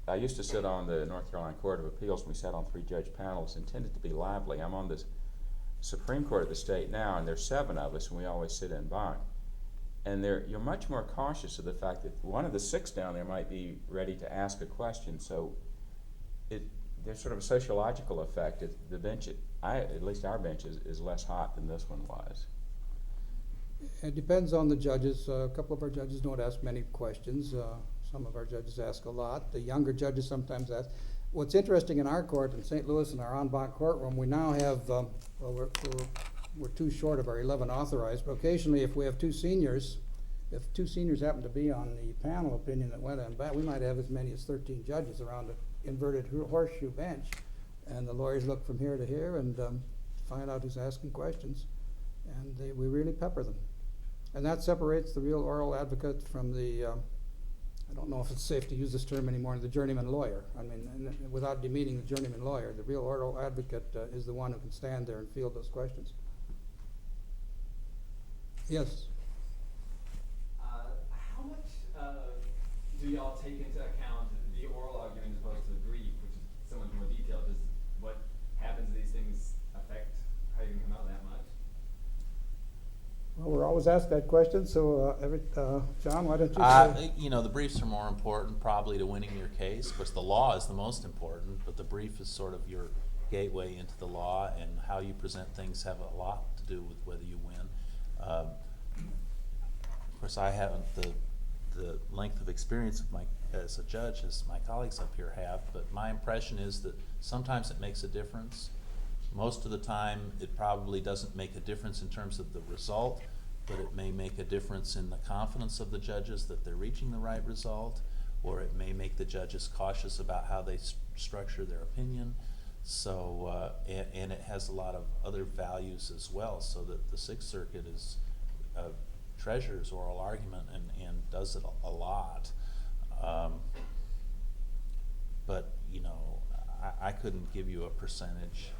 I used to sit on the North Carolina Court of Appeals, and we sat on 3-judge panels intended to be lively. I'm on the Supreme Court of the state now, and there's 7 of us, and we always sit en banc. And you're much more cautious of the fact that one of the 6 down there might be ready to ask a question, so there's sort of a sociological effect. The bench, at least our bench, is less hot than this one was. It depends on the judges. A couple of our judges don't ask many questions. Some of our judges ask a lot. The younger judges sometimes ask. What's interesting in our court in St. Louis, in our en banc courtroom, we now have, we're too short of our 11 authorized, but occasionally if we have 2 seniors, if 2 seniors happen to be on the panel opinion that went en banc, we might have as many as 13 judges around an inverted horseshoe bench. And the lawyers look from here to here, and find out who's asking questions, and we really pepper them. And that separates the real oral advocate from the, I don't know if it's safe to use this term anymore, the journeyman lawyer. I mean, and without demeaning the journeyman lawyer, the real oral advocate is the one who can stand there and field those questions. Yes? How much do y'all take into account the oral argument as opposed to the brief, which is so much more detailed? Does what happens to these things affect how you can come out that much? Well, we're always asked that question, so John, why don't you say? You know, the briefs are more important probably to winning your case. Of course, the law is the most important, but the brief is sort of your gateway into the law, and how you present things have a lot to do with whether you win. Of course, I haven't the length of experience of as a judge as my colleagues up here have, but my impression is that sometimes it makes a difference. Most of the time, it probably doesn't make a difference in terms of the result, but it may make a difference in the confidence of the judges that they're reaching the right result, or it may make the judges cautious about how they structure their opinion. So, and it has a lot of other values as well, so that the Sixth Circuit is treasures oral argument and does it a lot. But, you know, I couldn't give you a percentage.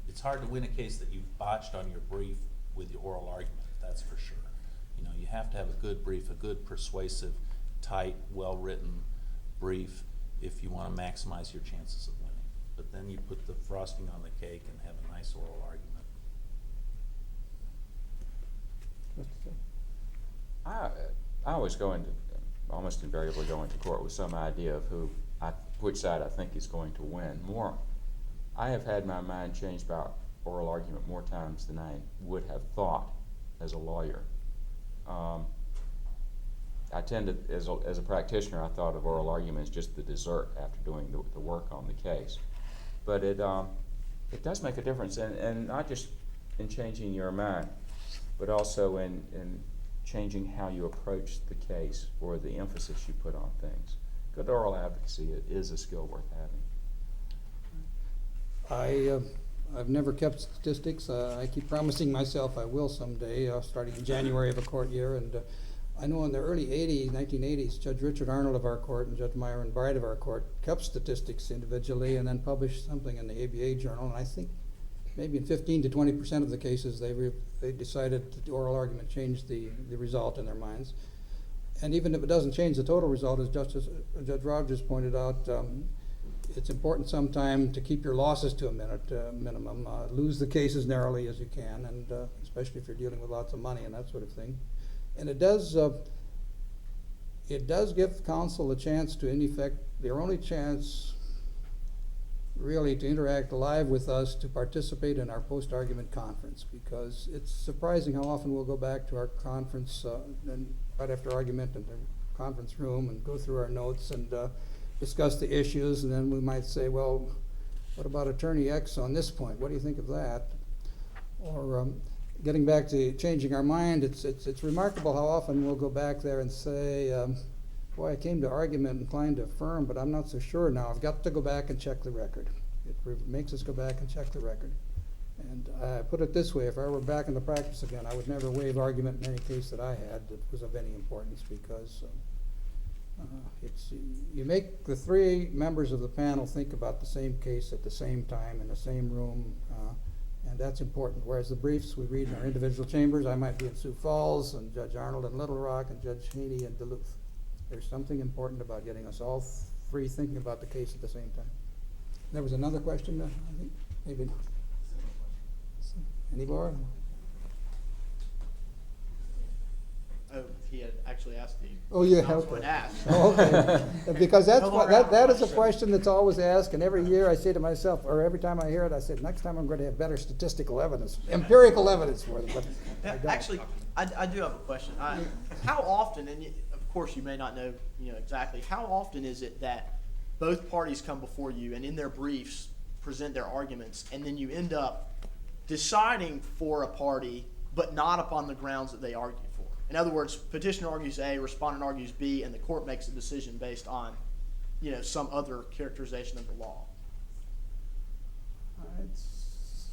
It's hard to win a case that you've botched on your brief with your oral argument, that's for sure. You know, you have to have a good brief, a good persuasive, tight, well-written brief if you want to maximize your chances of winning. But then you put the frosting on the cake and have a nice oral argument. I always almost invariably go into court with some idea of which side I think is going to win. I have had my mind changed about oral argument more times than I would have thought as a lawyer. I tend to, as a practitioner, I thought of oral argument as just the dessert after doing the work on the case. But it does make a difference, and not just in changing your mind, but also in changing how you approach the case or the emphasis you put on things. Good oral advocacy is a skill worth having. I've never kept statistics. I keep promising myself I will someday, starting in January of a court year. And I know in the early 1980s, Judge Richard Arnold of our court and Judge Myron Bride of our court kept statistics individually and then published something in the ABA journal. And I think maybe in 15 to 20% of the cases they decided that the oral argument changed the result in their minds. And even if it doesn't change the total result, as Judge Rogers pointed out, it's important sometime to keep your losses to a minimum. Lose the case as narrowly as you can, and especially if you're dealing with lots of money and that sort of thing. And it does give counsel a chance to, in effect, their only chance really to interact live with us, to participate in our post-argument conference, because it's surprising how often we'll go back to our conference and right after argument in the conference room and go through our notes and discuss the issues, and then we might say, well, what about Attorney X on this point? What do you think of that? Or getting back to changing our mind, it's remarkable how often we'll go back there and say, boy, I came to argument inclined to affirm, but I'm not so sure now. I've got to go back and check the record. It makes us go back and check the record. And I put it this way, if I were back in the practice again, I would never waive argument in any case that I had that was of any importance, because you make the three members of the panel think about the same case at the same time in the same room, and that's important. Whereas the briefs we read in our individual chambers, I might be in Sioux Falls, and Judge Arnold in Little Rock, and Judge Haney in Duluth. There's something important about getting us all three thinking about the case at the same time. There was another question, I think, maybe. Any more? Oh, he had actually asked the. Oh, yeah, counsel okay. had asked. Oh, okay. Because that's No what, longer that is a question. question that's always asked, and every year I say to myself, or every time I hear it, I say, next time I'm going to have better statistical evidence, empirical evidence for it. But I don't. Actually, I do have a question. How often, and of course you may not know, exactly, how often is it that both parties come before you and in their briefs present their arguments, and then you end up deciding for a party, but not upon the grounds that they argued for? In other words, petitioner argues A, respondent argues B, and the court makes a decision based on some other characterization of the law?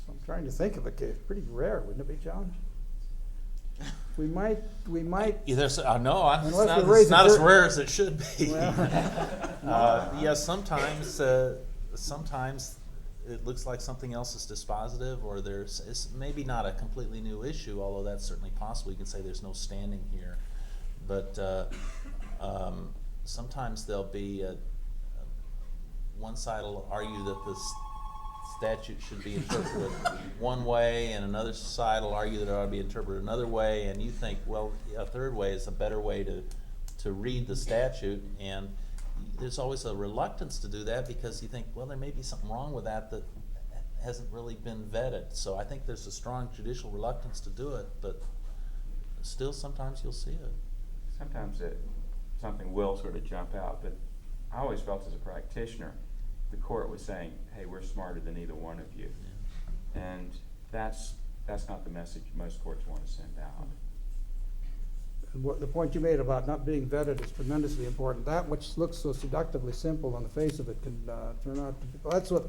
I'm trying to think of a case. Pretty rare, wouldn't it be, John? We might. Either, no, it's Unless not, we raise it's not a as ver- rare as it should be. Well. Yeah, sometimes it looks like something else is dispositive, or it's maybe not a completely new issue, although that's certainly possible. You can say there's no standing here. But sometimes there'll be one side will argue that the statute should be interpreted one way, and another side will argue that it ought to be interpreted another way, and you think, well, a third way is a better way to read the statute, and there's always a reluctance to do that because you think, well, there may be something wrong with that hasn't really been vetted. So I think there's a strong judicial reluctance to do it, but still sometimes you'll see it. Sometimes something will sort of jump out, but I always felt as a practitioner, the court was saying, hey, we're smarter than either one of you. Yeah. And that's not the message most courts want to send out. The point you made about not being vetted is tremendously important. That which looks so seductively simple on the face of it can turn out to be, well, that's what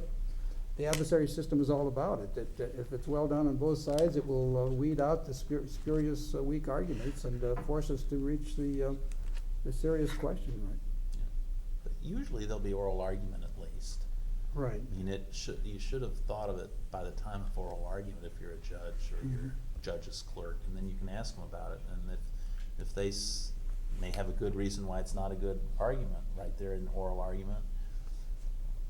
the adversary system is all about. If it's well done on both sides, it will weed out the spurious, weak arguments and force us to reach the serious question, right? Yeah. But usually there'll be oral argument at least. Right. I mean, you should have thought of it by the time of oral argument if you're a judge or your judge's clerk, and then you can ask them about it. And if they may have a good reason why it's not a good argument right there in oral argument,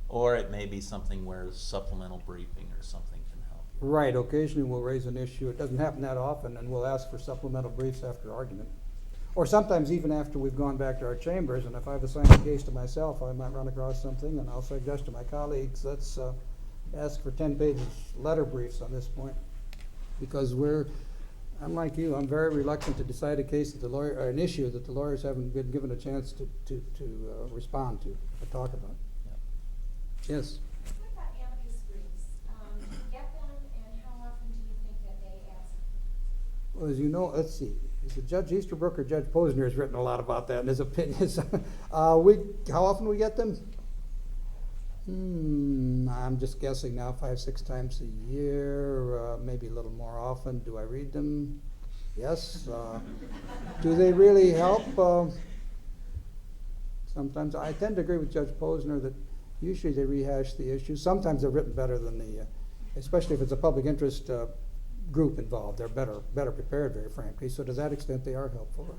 or it may be something where supplemental briefing or something can help you. Right. Occasionally we'll raise an issue. It doesn't happen that often, and we'll ask for supplemental briefs after argument. Or sometimes even after we've gone back to our chambers, and if I've assigned a case to myself, I might run across something, and I'll suggest to my colleagues, let's ask for 10 pages letter briefs on this point. Because I'm like you, I'm very reluctant to decide a case that or an issue that the lawyers haven't been given a chance to respond to or talk about. Yeah. Yes? What about amicus briefs? Do you get them, and how often do you think that they ask? Well, as you know, let's see. Is it Judge Easterbrook or Judge Posner has written a lot about that in his opinions. How often we get them? I'm just guessing now, 5-6 times a year, maybe a little more often. Do I read them? Yes. Do they really help? Sometimes. I tend to agree with Judge Posner that usually they rehash the issues. Sometimes they're written better than especially if it's a public interest group involved. They're better prepared, very frankly. So to that extent, they are helpful.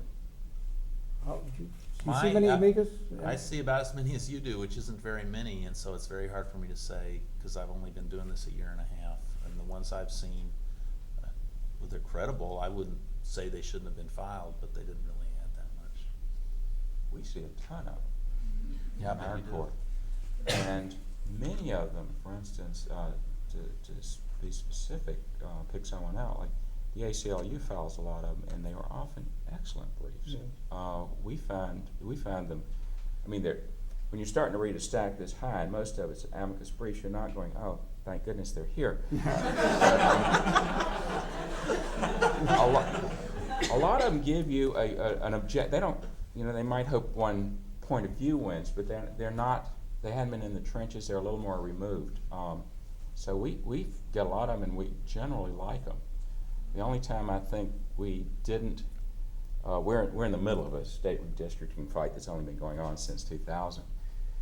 Do you see many amicus? I see about as many as you do, which isn't very many, and so it's very hard for me to say because I've only been doing this a year and a half, and the ones I've seen, well, they're credible. I wouldn't say they shouldn't have been filed, but they didn't really add that much. We see a ton of them in our court, and many of them, for instance, to be specific, pick someone out, like the ACLU files a lot of them, and they were often excellent briefs. Yeah. We found them. I mean, when you're starting to read a stack this high, and most of it's amicus briefs, you're not going, "Oh, thank goodness they're here." A lot of them give you an object. They don't. They might hope one point of view wins, but they're not. They haven't been in the trenches. They're a little more removed. So we get a lot of them, and we generally like them. The only time I think we didn't, we're in the middle of a state redistricting fight that's only been going on since 2000.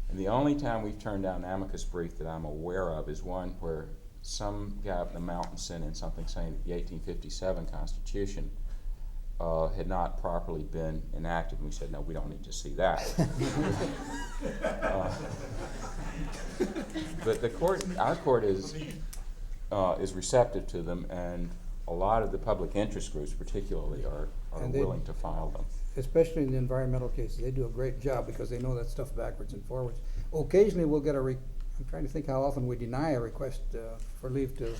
And the only time we've turned down an amicus brief that I'm aware of is one where some guy up in the mountains sent in something saying that the 1857 Constitution had not properly been enacted, and we said, no, we don't need to see that. But our court is receptive to them, and a lot of the public interest groups particularly are willing to file them. Especially in the environmental cases, they do a great job because they know that stuff backwards and forwards. Occasionally we'll get I'm trying to think how often we deny a request for leave to,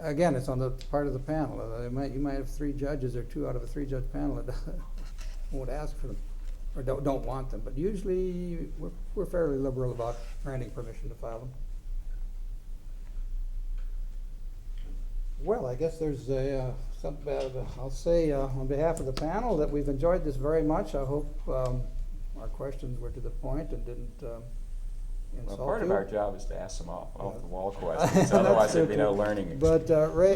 again, it's on the part of the panel. You might have 3 judges or 2 out of a 3-judge panel that won't ask for them or don't want them, but usually we're fairly liberal about granting permission to file them. Well, I guess there's I'll say on behalf of the panel that we've enjoyed this very much. I hope our questions were to the point and didn't insult Well, part of you. our job is to ask some off the wall That's questions, otherwise there'd be true, no too. learning. But Ray,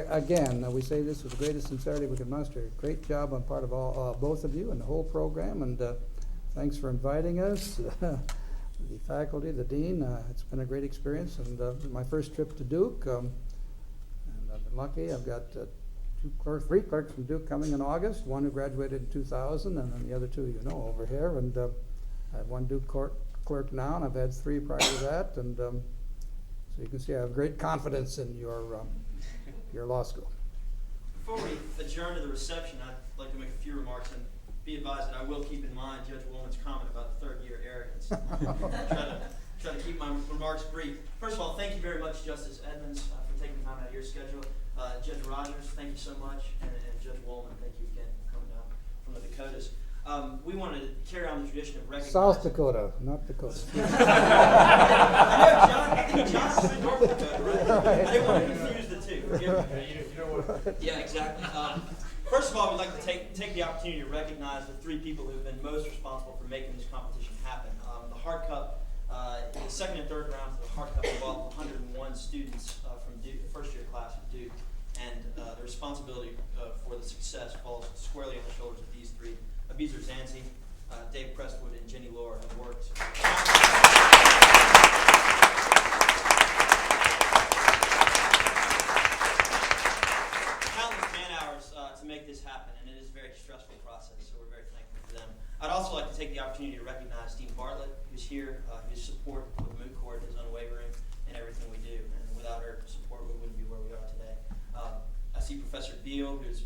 again, we say this with the greatest sincerity we can muster. Great job on part of both of you and the whole program, and thanks for inviting us. The faculty, the dean, it's been a great experience, and my first trip to Duke, and I've been lucky. I've got three clerks from Duke coming in August, one who graduated in 2000, and then the other two you know over here, and I have one Duke clerk now, and I've had 3 prior to that, and so you can see I have great confidence in your law school. Before we adjourn to the reception, I'd like to make a few remarks, and be advised that I will keep in mind Judge Woolman's comment about the third-year arrogance. try to keep my remarks brief. First of all, thank you very much, Justice Edmonds, for taking time out of your schedule. Judge Rogers, thank you so much, and Judge Woolman, thank you again for coming down from the Dakotas. We wanted to carry on the tradition of recognizing... South Dakota, not Dakota. I think John's from North Dakota, right? I didn't want to confuse the two. Forgive me. Yeah, exactly. First of all, we'd like to take the opportunity to recognize the 3 people who have been most responsible for making this competition happen. The Hart Cup, the second and third rounds of the Hart Cup involved 101 students from Duke, the first-year class of Duke, and the responsibility for the success falls squarely on the shoulders of these 3. Abizer Zanzi, Dave Prestwood, and Jenny Lohr have worked countless man-hours to make this happen, and it is a very stressful process, so we're very thankful for them. I'd also like to take the opportunity to recognize Dean Bartlett, who's here. His support for the moot court is unwavering in everything we do, and without her support, we wouldn't be where we are today. I see Professor Beal, who's